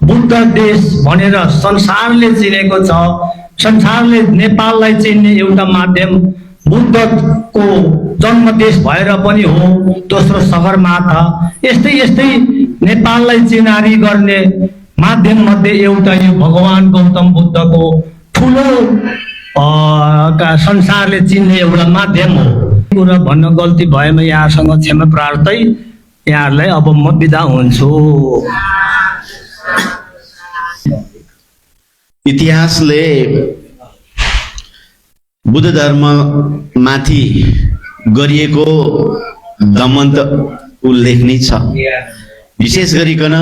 बुद्ध देश भनेर संसारले चिनेको छ। संसारले नेपाललाई चिन्ने एउटा माध्यम बुद्धको जन्म देश भएर पनि हो, दोस्रो सगरमाथा। यस्तै नेपाललाई चिनारी गर्ने माध्यम मध्ये एउटा यो भगवान गौतम बुद्धको ठुलो संसारले चिन्ने एउटा माध्यम हो। कुरा भन्न गल्ती भएमा यहाँसँग क्षमा प्रार्थै यहाँहरूलाई अब म बिदा हुन्छु। इतिहासले बुद्ध धर्म माथि गरिएको दमन त उल्लेख नै छ। विशेष गरिकन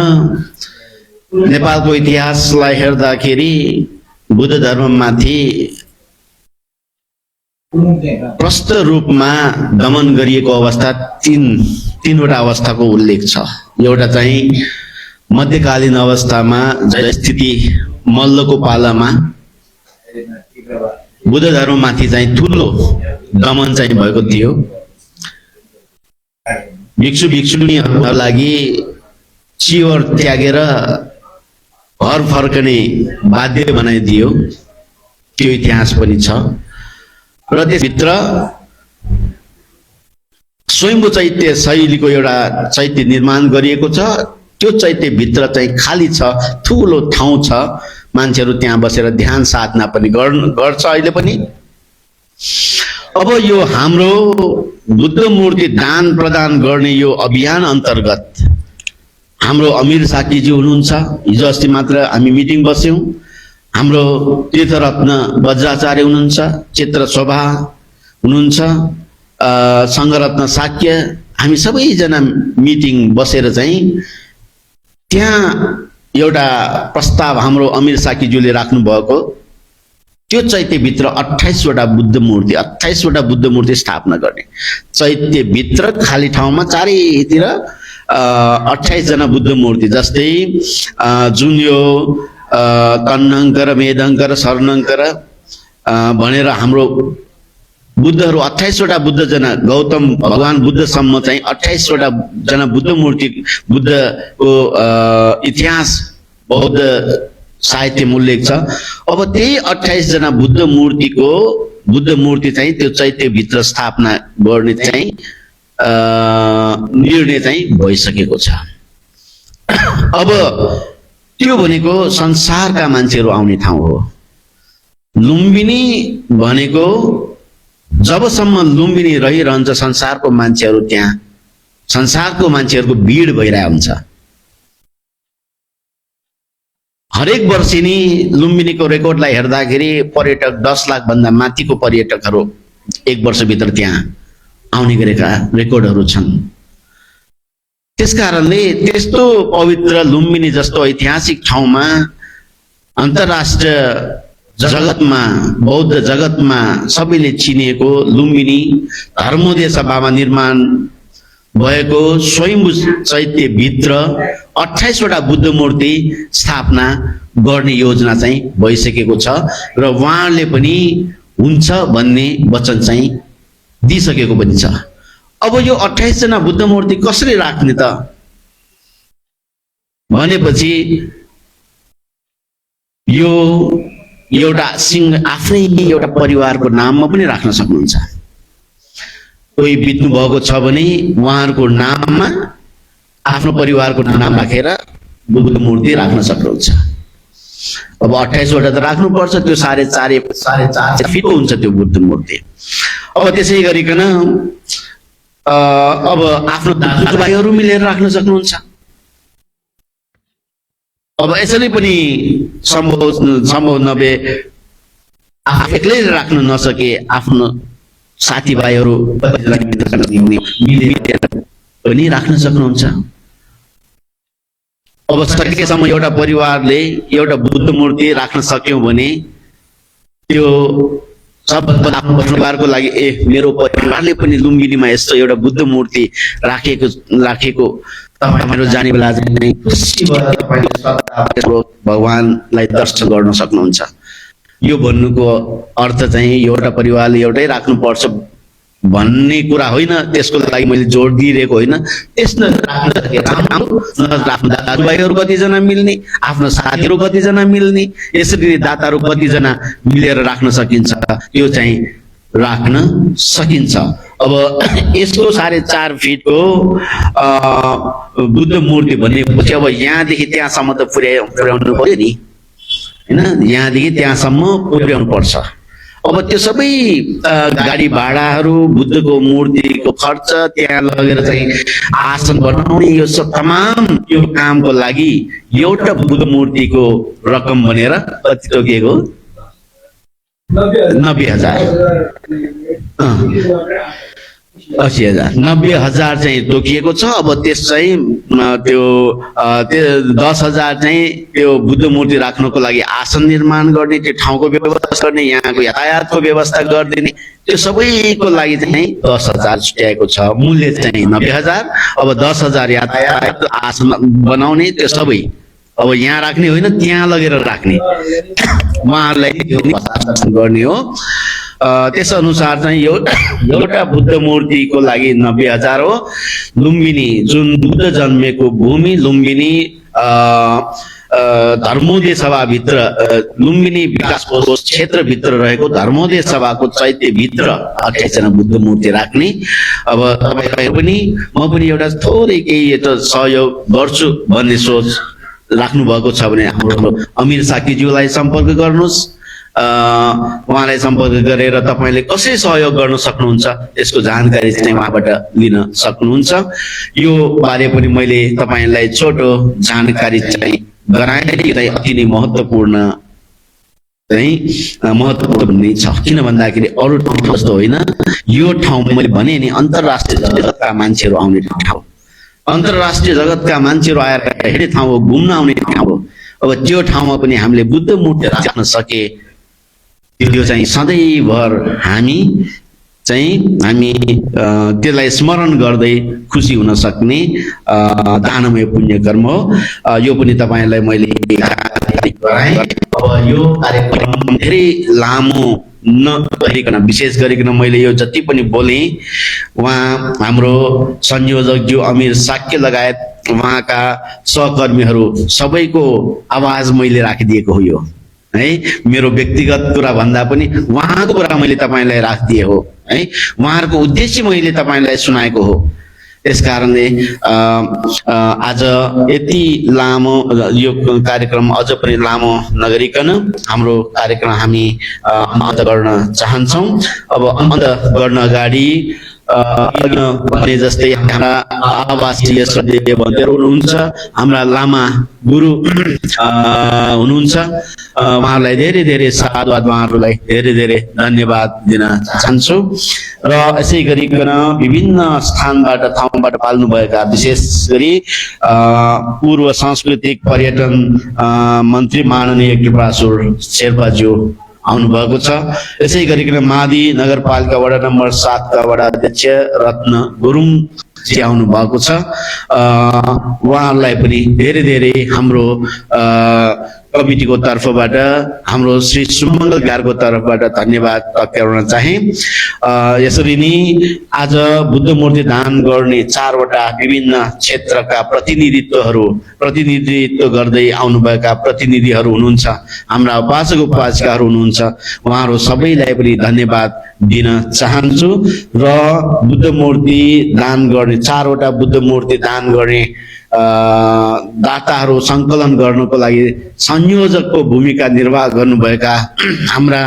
नेपालको इतिहासलाई हेर्दाखेरि बुद्ध धर्ममाथि प्रष्ट रूपमा दमन गरिएको अवस्था तीनवटा अवस्थाको उल्लेख छ। एउटा चाहिँ मध्यकालीन अवस्थामा जब स्थिति मल्लको पालामा बुद्ध धर्ममाथि चाहिँ ठुलो दमन चाहिँ भएको थियो। भिक्षु भिक्षुणीहरूको लागि चिवर त्यागेर घर फर्कने बाध्य बनाइदियो, त्यो इतिहास पनि छ। र त्यसभित्र स्वयम्भू चैत्य शैलीको एउटा चैत्य निर्माण गरिएको छ। त्यो चैत्यभित्र चाहिँ खाली छ, ठुलो ठाउँ छ, मान्छेहरू त्यहाँ बसेर ध्यान साधना पनि गर्छ अहिले पनि। अब यो हाम्रो बुद्ध मूर्ति दान प्रदान गर्ने यो अभियान अन्तर्गत हाम्रो अमीर साकीजी हुनुहुन्छ। हिजो अस्ति मात्र हामी मिटिङ बस्यौँ। हाम्रो तीर्थरत्न वज्राचार्य हुनुहुन्छ, चित्र शोभा हुनुहुन्छ, सङ्घरत्न साक्य, हामी सबैजना मिटिङ बसेर चाहिँ त्यहाँ एउटा प्रस्ताव हाम्रो अमीर साकीज्यूले राख्नु भएको, त्यो चैत्यभित्र 28 वटा बुद्ध मूर्ति 28 वटा बुद्ध मूर्ति स्थापना गर्ने। चैत्यभित्र खाली ठाउँमा चारैतिर 28 जना बुद्ध मूर्ति, जस्तै जुन यो तन्नङ्कर मेदङ्कर शरणङ्कर भनेर हाम्रो बुद्धहरू 28 वटा बुद्ध जना, गौतम भगवान बुद्धसम्म चाहिँ 28 वटा जना बुद्ध मूर्ति, बुद्धको इतिहास बौद्ध साहित्यमा उल्लेख छ। अब त्यही 28 जना बुद्ध मूर्ति चाहिँ त्यो चैत्यभित्र स्थापना गर्ने चाहिँ निर्णय चाहिँ भइसकेको छ। अब त्यो भनेको संसारका मान्छेहरू आउने ठाउँ हो। लुम्बिनी भनेको जबसम्म लुम्बिनी रहिरहन्छ संसारको मान्छेहरू त्यहाँ, संसारको मान्छेहरूको भिड भइरहेको हुन्छ। हरेक वर्ष नि लुम्बिनीको रेकर्डलाई हेर्दाखेरि पर्यटक 10 लाख भन्दा माथिको पर्यटकहरू एक वर्षभित्र त्यहाँ आउने गरेका रेकर्डहरू छन्। त्यसकारणले त्यस्तो पवित्र लुम्बिनी जस्तो ऐतिहासिक ठाउँमा अन्तर्राष्ट्रिय जगतमा, बौद्ध जगतमा सबैले चिनेको लुम्बिनी धर्मोदय सभामा निर्माण भएको स्वयम्भू चैत्यभित्र 28 वटा बुद्ध मूर्ति स्थापना गर्ने योजना चाहिँ भइसकेको छ र उहाँले पनि हुन्छ भन्ने वचन चाहिँ दिइसकेको पनि छ। अब यो 28 जना बुद्ध मूर्ति कसरी राख्ने त भनेपछि यो एउटा आफ्नै एउटा परिवारको नाममा पनि राख्न सक्नुहुन्छ। कोही बित्नु भएको छ भने उहाँहरूको नाममा आफ्नो परिवारको नाम राखेर बुद्ध मूर्ति राख्न सक्नुहुन्छ। अब 28 वटा त राख्नुपर्छ, त्यो 4.5 फिटको हुन्छ त्यो बुद्ध मूर्ति। अब त्यसै गरिकन अब आफ्नो दाजुभाइहरू मिलेर राख्न सक्नुहुन्छ। अब यसरी पनि सम्भव नभए एक्लै राख्न नसके आफ्नो साथीभाइहरू पनि राख्न सक्नुहुन्छ। अब सकेसम्म एउटा परिवारले एउटा बुद्ध मूर्ति राख्न सक्यौं भने त्यो सबभन्दा आफ्नो परिवारको लागि मेरो परिवारले पनि लुम्बिनीमा यस्तो एउटा बुद्ध मूर्ति राखेको तपाईहरु जाने बेला चाहिँ भगवानलाई दर्शन गर्न सक्नुहुन्छ। यो भन्नुको अर्थ चाहिँ एउटा परिवारले एउटै राख्नुपर्छ भन्ने कुरा होइन, त्यसको लागि मैले जोड दिइरहेको होइन। त्यसमा आफ्नो दाजुभाइहरू कतिजना मिल्ने, आफ्नो साथीहरू कतिजना मिल्ने, यसरी दाताहरू कतिजना मिलेर राख्न सकिन्छ, त्यो चाहिँ राख्न सकिन्छ। अब यसको 4.5 फिटको बुद्ध मूर्ति भनेपछि अब यहाँदेखि त्यहाँसम्म त पुर्याउनु पर्यो नि हैन, यहाँदेखि त्यहाँसम्म पुर्याउनु पर्छ। अब त्यो सबै गाडी भाडाहरू, बुद्धको मूर्तिको खर्च, त्यहाँ लगेर चाहिँ आसन बनाउने, यो सब तमाम यो कामको लागि एउटा बुद्ध मूर्तिको रकम भनेर कति तोकिएको? 90,000 80,000 90,000 चाहिँ तोकिएको छ। अब त्यस चाहिँ त्यो 10,000 चाहिँ त्यो बुद्ध मूर्ति राख्नको लागि आसन निर्माण गर्ने, त्यो ठाउँको व्यवस्था गर्ने, यहाँको यातायातको व्यवस्था गरिदिने, त्यो सबैको लागि चाहिँ 10,000 छुट्याएको छ। मूल्य चाहिँ 90,000। अब 10,000 यातायात, आसन बनाउने, त्यो सबै अब यहाँ राख्ने होइन, त्यहाँ लगेर राख्ने, उहाँहरूलाई गर्ने हो। त्यस अनुसार चाहिँ एउटा बुद्ध मूर्तिको लागि 90,000 हो। लुम्बिनी, जुन बुद्ध जन्मेको भूमि लुम्बिनी धर्मोदय सभाभित्र, लुम्बिनी विकास कोष क्षेत्रभित्र रहेको धर्मोदय सभाको चैत्यभित्र 28 जना बुद्ध मूर्ति राख्ने। अब तपाईहरु पनि म पनि एउटा थोरै केही यता सहयोग गर्छु भन्ने सोच राख्नु भएको छ भने हाम्रो अमीर साकीज्यूलाई सम्पर्क गर्नुहोस्। उहाँलाई सम्पर्क गरेर तपाईले कसरी सहयोग गर्न सक्नुहुन्छ यसको जानकारी चाहिँ उहाँबाट लिन सक्नुहुन्छ। यो बारे पनि मैले तपाईलाई छोटो जानकारी चाहिँ गराएँ। यो अति नै महत्त्वपूर्ण नै छ। किन भन्दाखेरि अरू ठाउँ जस्तो होइन, यो ठाउँ मैले भने नि अन्तर्राष्ट्रिय जगतका मान्छेहरू आउने ठाउँ, अन्तर्राष्ट्रिय जगतका मान्छेहरू आएर हेर्ने ठाउँ हो, घुम्न आउने ठाउँ हो। अब त्यो ठाउँमा पनि हामीले बुद्ध मूर्ति राख्न सके त्यो चाहिँ सधैँभर हामी त्यसलाई स्मरण गर्दै खुसी हुन सक्ने दानमय पुण्य कर्म हो। यो पनि तपाईलाई मैले गराएँ। अब यो कार्यक्रम धेरै लामो नगरिकन, विशेष गरिकन मैले यो जति पनि बोलेँ, उहाँ हाम्रो संयोजक ज्यू अमीर साक्य लगायत उहाँका सहकर्मीहरू सबैको आवाज मैले राखिदिएको हो। यो है मेरो व्यक्तिगत कुरा भन्दा पनि उहाँको कुरा मैले तपाईलाई राखिदिए हो है, उहाँहरूको उद्देश्य मैले तपाईलाई सुनाएको हो। त्यसकारणले आज यति लामो यो कार्यक्रम अझ पनि लामो नगरिकन हाम्रो कार्यक्रम हामी अन्त गर्न चाहन्छौँ। अब अन्त गर्न अगाडि भने जस्तै हाम्रा आवासीय श्रद्धेय भन्दैहरू हुनुहुन्छ, हाम्रा लामा गुरु हुनुहुन्छ, उहाँहरूलाई धेरै धेरै साधुवाद, उहाँहरूलाई धेरै धेरै धन्यवाद दिन चाहन्छु। र यसै गरिकन विभिन्न स्थानबाट ठाउँबाट पाल्नुभएका विशेष गरी पूर्व सांस्कृतिक पर्यटन मन्त्री माननीय कृपासुर शेर्पाज्यू आउनु भएको छ। यसै गरिकन मादी नगरपालिका वडा नम्बर 7 का वडा अध्यक्ष रत्न गुरुङ जी आउनु भएको छ। उहाँहरूलाई पनि धेरै धेरै हाम्रो कमिटीको तर्फबाट, हाम्रो श्री सुमङ्गल विहारको तर्फबाट धन्यवाद टक्राउन चाहे। यसरी नै आज बुद्ध मूर्ति दान गर्ने 4 वटा विभिन्न क्षेत्रका प्रतिनिधित्व गर्दै आउनुभएका प्रतिनिधिहरू हुनुहुन्छ, हाम्रा उपासक उपासिकाहरू हुनुहुन्छ, उहाँहरू सबैलाई पनि धन्यवाद दिन चाहन्छु। र बुद्ध मूर्ति दान गर्ने 4 वटा बुद्ध मूर्ति दान गर्ने दाताहरू सङ्कलन गर्नको लागि संयोजकको भूमिका निर्वाह गर्नुभएका हाम्रा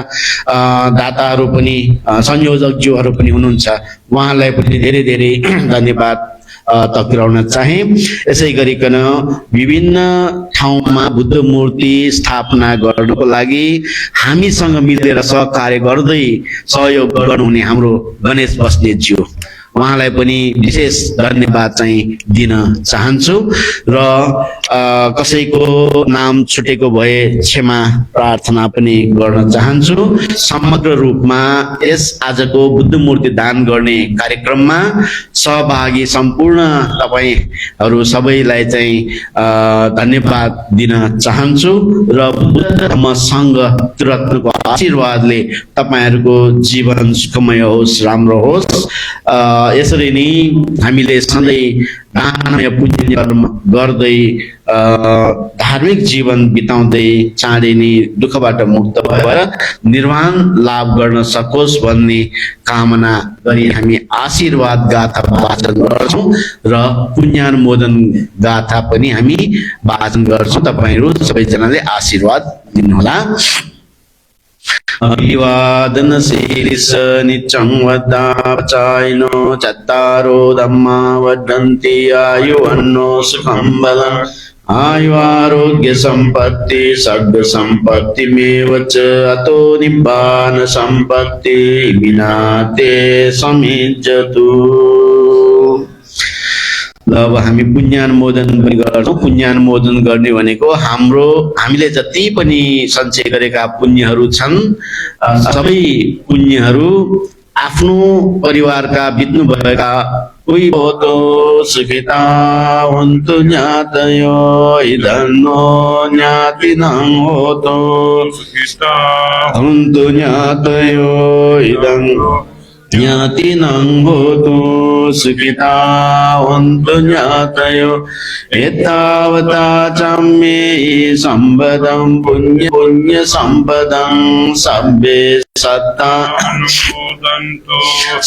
दाताहरू पनि, संयोजकज्यूहरू पनि हुनुहुन्छ, उहाँलाई पनि धेरै धेरै धन्यवाद टक्राउन चाहे। यसै गरिकन विभिन्न ठाउँमा बुद्ध मूर्ति स्थापना गर्नको लागि हामीसँग मिलेर सहकार्य गर्दै सहयोग गर्नुहुने हाम्रो गणेश बस्नेतज्यू, उहाँलाई पनि विशेष धन्यवाद चाहिँ दिन चाहन्छु। र कसैको नाम छुटेको भए क्षमा प्रार्थना पनि गर्न चाहन्छु। समग्र रूपमा यस आजको बुद्ध मूर्ति दान गर्ने कार्यक्रममा सहभागी सम्पूर्ण तपाईहरू सबैलाई चाहिँ धन्यवाद दिन चाहन्छु। र बुद्ध धर्म सङ्घ रत्नको आशीर्वादले तपाईहरूको जीवन सुखमय होस्, राम्रो होस्। यसरी नै हामीले सधैँ दानमय पुण्य कर्म गर्दै धार्मिक जीवन बिताउँदै चाँडै नै दुःखबाट मुक्त भएर निर्वाण लाभ गर्न सकोस् भन्ने कामना गरी हामी आशीर्वाद गाथा वाचन गर्छौँ र पुण्यानुमोदन गाथा पनि हामी वाचन गर्छौँ। तपाईँहरू सबैजनाले आशीर्वाद दिनुहोला। अभिवादन शीर्ष नित्यं वद्धापचायिनो चत्तारो धम्मा वर्धन्ति आयुवन्नो सुखं बलम् आयु आरोग्य संपत्ति सर्व संपत्तिमेव च अतो निब्बान संपत्ति विनाते समिज्जतु। ल अब हामी पुण्यानुमोदन पनि गर्छौँ। पुण्यानुमोदन गर्ने भनेको हामीले जति पनि सञ्चय गरेका पुण्यहरू छन् सबै पुण्यहरू आफ्नो परिवारका बित्नुभएका कोही होतो सुखिता हुन्तु ज्ञातयो इदन्नो ज्ञातिनां होतो सुखिता हुन्तु ज्ञातयो इदन्नो ज्ञातिनां होतो सुखिता हुन्तु ज्ञातयो एतावता च मे सम्पदं पुण्य सम्पदं सब्बे सत्ता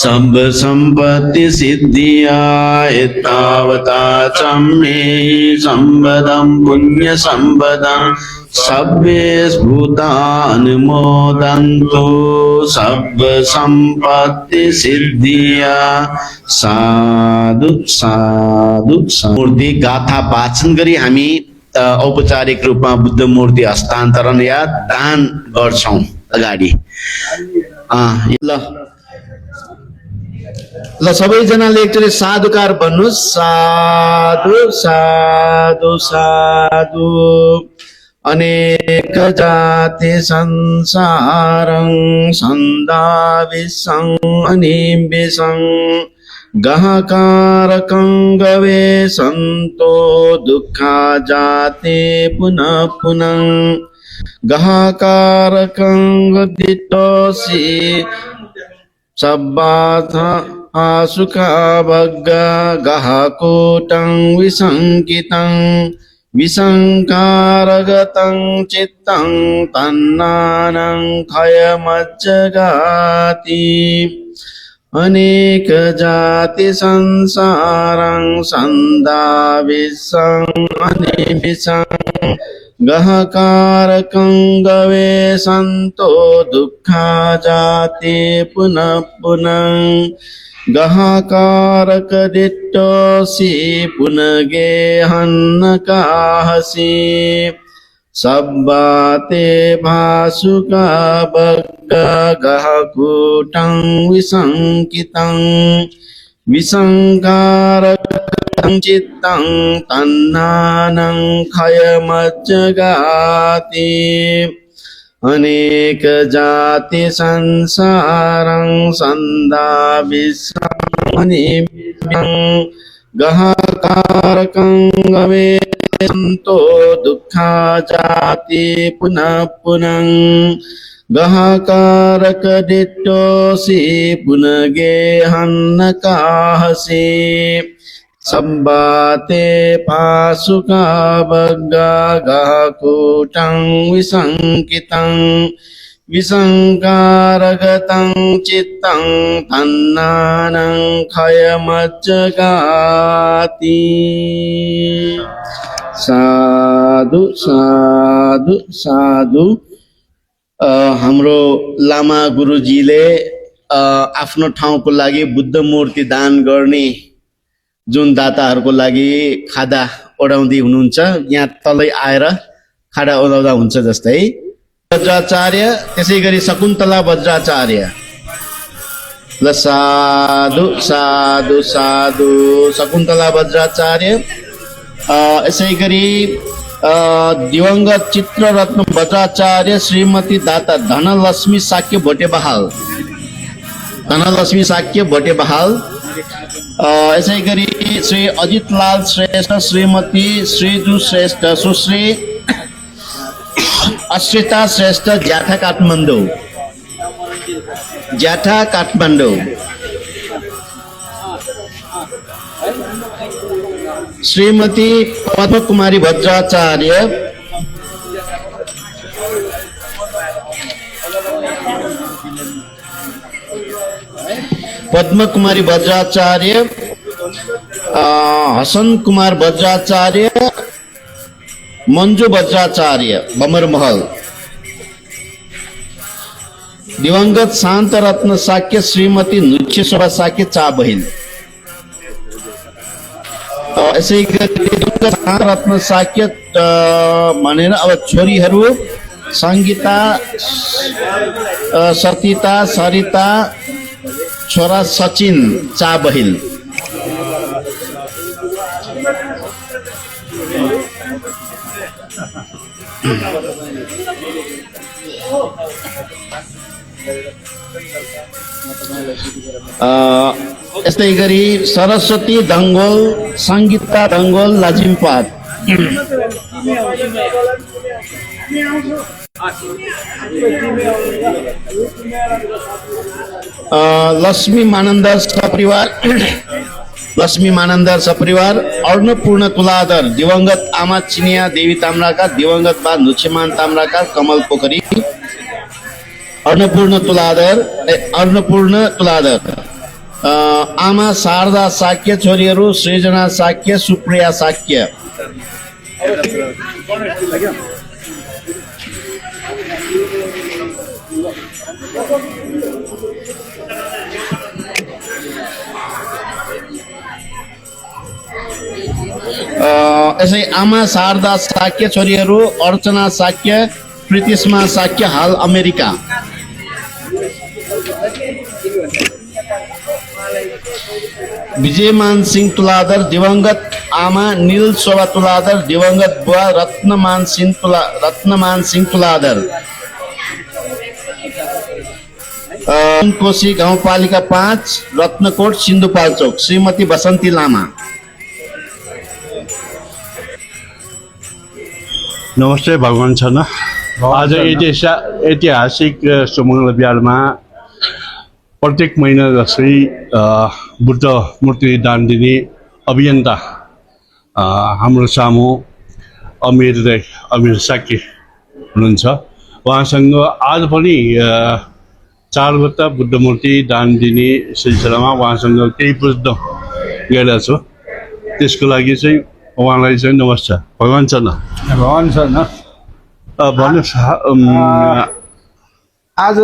सब संपत्ति सिद्धिया एतावता च मे सम्पदं पुण्य सम्पदं सब्बे भूतानुमोदन्तु सब संपत्ति सिद्धिया। साधु साधु मूर्ति गाथा वाचन गरी हामी औपचारिक रूपमा बुद्ध मूर्ति हस्तान्तरण या दान गर्छौं अगाडि। ल सबैजनाले एकचोटि साधुकार भन्नुहोस्। साधु साधु साधु। अनेक जाति संसारं संदाविसं अनिबिसं गहकारकं गवे संतो दुःखा जाते पुनः पुनः गहकारकं दिटोसि सब्बाथ आसुका भग्गा गहकोटं विसंकितं विसंकारगतं चित्तं तन्नानं खयमज्जगाति अनेक जाति संसारं संदाविसं अनिबिसं गहकारकं गवे संतो दुःखा जाते पुनः पुनः गहकारक दिट्टोसि पुनगे हन्नकाहसि सब्बाते भासुका बग्गा गहकूटं विसंकितं विसंकारकं चित्तं तन्नानं खयमज्जगाति अनेक जाति संसारं संदाविसं अनिबिसं गहकारकं गवे संतो दुःखा जाति पुनः पुनः गहकारक दिट्टोसि पुनगे हन्नकाहसि सब्बाते पासुका बग्गा गहकूटं विसंकितं विसंकारगतं चित्तं तन्नानं खयमज्जगाति। साधु साधु साधु। हाम्रो लामा गुरुजीले आफ्नो ठाउँको लागि बुद्ध मूर्ति दान गर्ने जुन दाताहरूको लागि खादा ओढाउँदै हुनुहुन्छ, यहाँ तलै आएर खाडा ओढाउँदा हुन्छ जस्तै वज्राचार्य, त्यसै गरी शकुन्तला वज्राचार्य। ल साधु साधु साधु। शकुन्तला वज्राचार्य, यसै गरी दिवंगत चित्ररत्न वज्राचार्य श्रीमती दाता धनलक्ष्मी साक्य भोटे बहाल, धनलक्ष्मी साक्य भोटे बहाल। यसै गरी श्री अजितलाल श्रेष्ठ, श्रीमती श्रीजु श्रेष्ठ, सुश्री अश्रिता श्रेष्ठ, ज्याठा काठमाडौँ, ज्याठा काठमाडौँ। श्रीमती पद्मकुमारी भद्राचार्य, पद्मकुमारी भद्राचार्य, हसन कुमार भद्राचार्य, मंजू भद्राचार्य बमरमहल। दिवंगत शांत रत्न साक्य श्रीमती नुच्छेश्वरा साक्य चाबहिल। यसै गरी दिवंगत शान्त रत्न साक्य भनेर अब छोरीहरू संगीता, सतिता, सरिता, छोरा सचिन चाबहिल। यस्तै गरी सरस्वती दङ्गोल, संगीता दङ्गोल लाजिमपाट। लक्ष्मी मानन्दर सपरिवार, लक्ष्मी मानन्दर सपरिवार। अन्नपूर्ण तुलाधर दिवंगत आमा चिनिया देवी ताम्राका, दिवंगत बा नुच्छेमान ताम्राका कमल पोखरी। अन्नपूर्ण तुलाधर आमा शारदा साक्य, छोरीहरू सृजना साक्य, सुप्रिया साक्य। यसै आमा शारदा साक्य, छोरीहरू अर्चना साक्य, प्रीतिस्मा साक्य, हाल अमेरिका। विजयमान सिंह तुलाधर दिवंगत आमा नील शोभा तुलाधर, दिवंगत बुवा रत्नमान सिंह तुलाधर। कोशी गाउँपालिका 5 रत्नकोट सिन्धुपाल्चोक श्रीमती बसन्ती लामा। नमस्ते, भगवान छन्। आज ऐतिहासिक सुमंगल बिहारमा प्रत्येक महिना जस्तै बुद्ध मूर्ति दान दिने अभियन्ता हाम्रो सामु अमीर साक्य हुनुहुन्छ। उहाँसँग आज पनि 4वटा बुद्ध मूर्ति दान दिने सिलसिलामा उहाँसँग केही बुझ्न गइरहेको छु। त्यसको लागि चाहिँ उहाँलाई चाहिँ नमस्कार, भगवान छन्। भगवान छन्। भन्नुहोस्, आज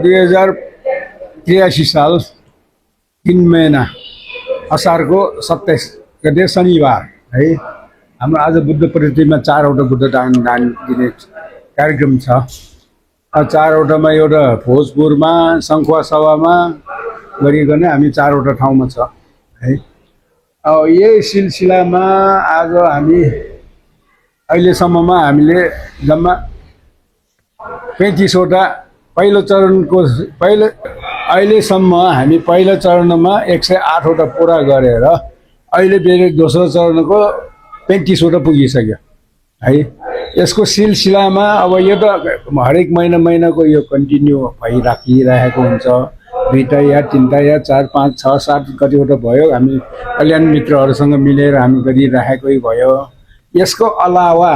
2083 साल 3 महिना असारको 27 गते शनिबार है हाम्रो आज बुद्ध प्रतिमा 4वटा बुद्ध दान दिने कार्यक्रम छ। 4वटामा एउटा भोजपुरमा सङ्खुवा सभामा गरिकन हामी 4वटा ठाउँमा छ है। अब यही सिलसिलामा आज हामी अहिलेसम्ममा हामीले जम्मा 35वटा अहिलेसम्म हामी पहिलो चरणमा 108वटा पुरा गरेर अहिले फेरि दोस्रो चरणको 35वटा पुगिसक्यो है। यसको सिलसिलामा अब यो त हरेक महिनाको यो कन्टिन्यू भइराखिरहेको हुन्छ। 2टा या 3टा या 4, 5, 6, 7 कतिवटा भयो। हामी कल्याण मित्रहरूसँग मिलेर हामी गरिराखेकै भयो। यसको अलावा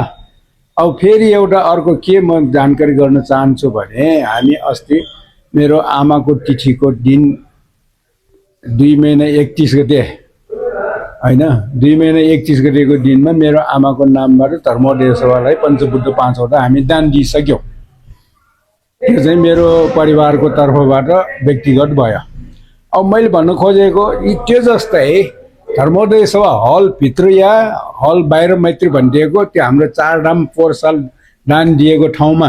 अब फेरि एउटा अर्को के म जानकारी गर्न चाहन्छु भने हामी अस्ति मेरो आमाको तिथिको दिन 2 महिना 31 गते हैन, 2 महिना 31 गतेको दिनमा मेरो आमाको नामबाट धर्मोदय सभालाई पञ्चबुद्ध 5वटा हामी दान दिइसक्यौँ। त्यो चाहिँ मेरो परिवारको तर्फबाट व्यक्तिगत भयो। अब मैले भन्न खोजेको त्यो जस्तै धर्मोदय सभा हलभित्र या हल बाहिर मैत्री भनिदिएको त्यो हाम्रो 4 धाम 4 साल दान दिएको ठाउँमा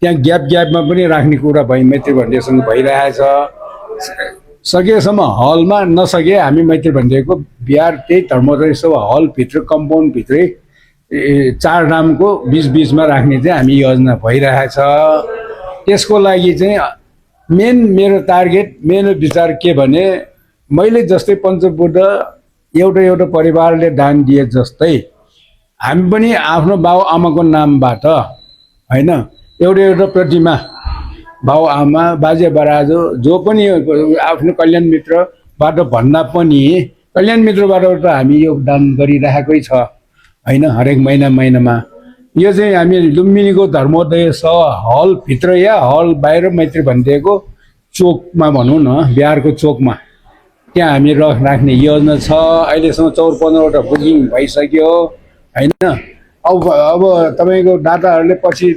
त्यहाँ ग्यापमा पनि राख्ने कुरा मैत्री भण्डेसँग भइरहेछ। सकेसम्म हलमा नसके हामी मैत्री भण्डेको बिहार त्यही धर्मोदय सभा हलभित्र कम्पाउन्डभित्रै 4 धामको बीचमा राख्ने चाहिँ हामी योजना भइरहेछ। त्यसको लागि चाहिँ मेरो टार्गेट, मेरो विचार के भने मैले जस्तै पञ्चबुद्ध एउटा परिवारले दान दिए जस्तै हामी पनि आफ्नो बाउ आमाको नामबाट हैन एउटा प्रतिमा बाउ आमा बाजे बराजु जो पनि आफ्नो कल्याण मित्रबाट भन्दा पनि कल्याण मित्रबाट हामी यो दान गरिरहेकै छ होइन, हरेक महिनामा। यो चाहिँ हामी लुम्बिनीको धर्मोदय हलभित्र या हल बाहिर मैत्री भनिदिएको चोकमा भनौँ न, बिहारको चोकमा त्यहाँ हामी राख्ने योजना छ। अहिलेसम्म 14-15वटा बुकिङ भइसक्यो होइन। अब तपाईँको दाताहरूले पछि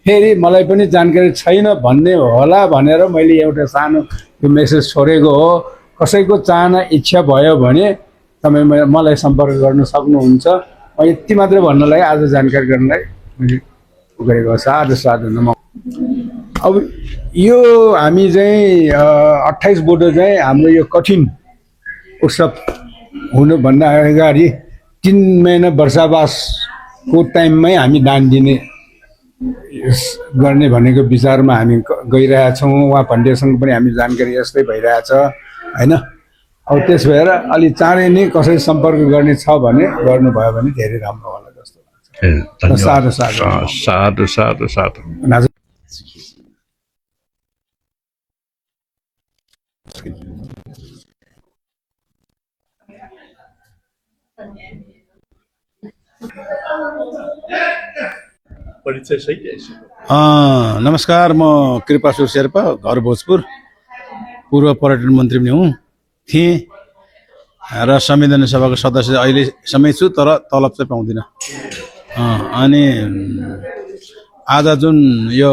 फेरि मलाई पनि जानकारी छैन भन्ने होला भनेर मैले एउटा सानो यो मेसेज छोडेको हो। कसैको चाहना इच्छा भयो भने तपाईँ मलाई सम्पर्क गर्न सक्नुहुन्छ। म यति मात्रै भन्नलाई आज जानकारी गर्नलाई मैले गरेको साधु नमो। अब यो हामी चाहिँ 28 बुध चाहिँ हाम्रो यो कठिन उत्सव हुनुभन्दा अगाडि 3 महिना वर्षावासको टाइममै हामी दान दिने गर्ने भनेको विचारमा हामी गइरहेछौँ। उहाँ पण्डितसँग पनि हामी जानकारी यस्तै भइरहेछ होइन। अब त्यस भएर अलि चाँडै नै कसै सम्पर्क गर्ने छ भने गर्नुभयो भने धेरै राम्रो होला जस्तो लाग्छ। साधु साधु साधु साधु। नमस्कार, म कृपासु शेर्पा, घर भोजपुर, पूर्व पर्यटन मन्त्री पनि हुँ थिएँ र संविधान सभाको सदस्य अहिले समय छु, तर तलब चाहिँ पाउँदिनँ। अनि आज जुन यो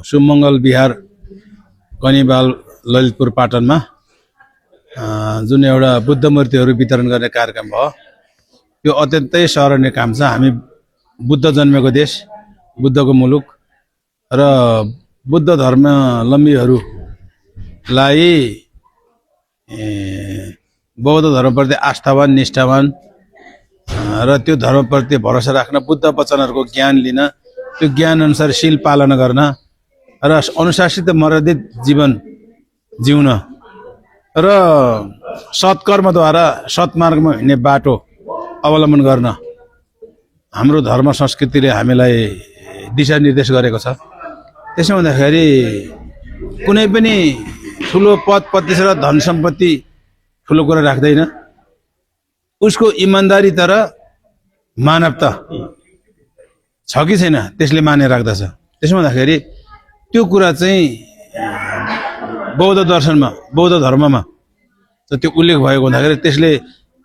सुमङ्गल विहार कनिबाल ललितपुर पाटनमा जुन एउटा बुद्ध मूर्तिहरू वितरण गर्ने कार्यक्रम भयो, यो अत्यन्तै सराहनीय काम छ। हामी बुद्ध जन्मेको देश, बुद्धको मुलुक र बुद्ध धर्मावलम्बीहरूलाई बौद्ध धर्मप्रति आस्थावान, निष्ठावान र त्यो धर्मप्रति भरोसा राख्न, बुद्ध वचनहरूको ज्ञान लिन, त्यो ज्ञान अनुसार शील पालना गर्न र अनुशासित मर्यादित जीवन जिउन र सत्कर्मद्वारा सत्मार्गमा हिँड्ने बाटो अवलम्बन गर्न हाम्रो धर्म संस्कृतिले हामीलाई दिशानिर्देश गरेको छ। त्यसो हुँदाखेरि कुनै पनि ठुलो पद प्रतिष्ठा र धन सम्पत्ति ठुलो कुरा राख्दैन, उसको इमान्दारी तर मानवता छ कि छैन त्यसले माने राख्दछ। त्यसो हुँदाखेरि त्यो कुरा चाहिँ बौद्ध दर्शनमा, बौद्ध धर्ममा त्यो उल्लेख भएको हुँदाखेरि त्यसले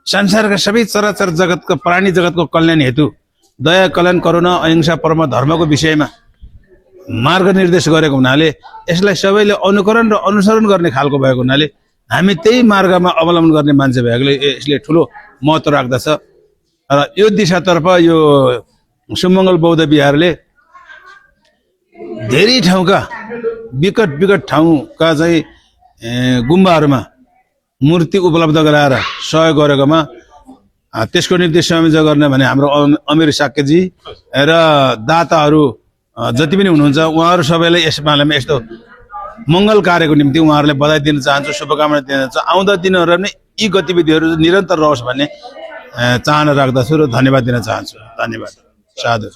संसारका सबै चराचर जगतको, प्राणी जगतको कल्याण हेतु दया, कल्याण, करुणा, अहिंसा, परम धर्मको विषयमा मार्ग निर्देश गरेको हुनाले यसलाई सबैले अनुकरण र अनुसरण गर्ने खालको भएको हुनाले हामी त्यही मार्गमा अवलम्बन गर्ने मान्छे भएकोले यसले ठुलो महत्त्व राख्दछ। र यो दिशातर्फ यो सुमङ्गल बौद्ध विहारले धेरै ठाउँका विकट ठाउँका चाहिँ गुम्बाहरूमा मूर्ति उपलब्ध गराएर सहयोग गरेकोमा त्यसको निर्देश संयोजन गर्ने भने हाम्रो अमीर साक्यजी र दाताहरू जति पनि हुनुहुन्छ, उहाँहरू सबैलाई यस मालामा यस्तो मङ्गल कार्यको निम्ति उहाँहरूलाई बधाई दिन चाहन्छु, शुभकामना दिन चाहन्छु। आउँदा दिनहरू पनि यी गतिविधिहरू निरन्तर रहोस् भन्ने चाहना राख्दछु र धन्यवाद दिन चाहन्छु। धन्यवाद। साधु।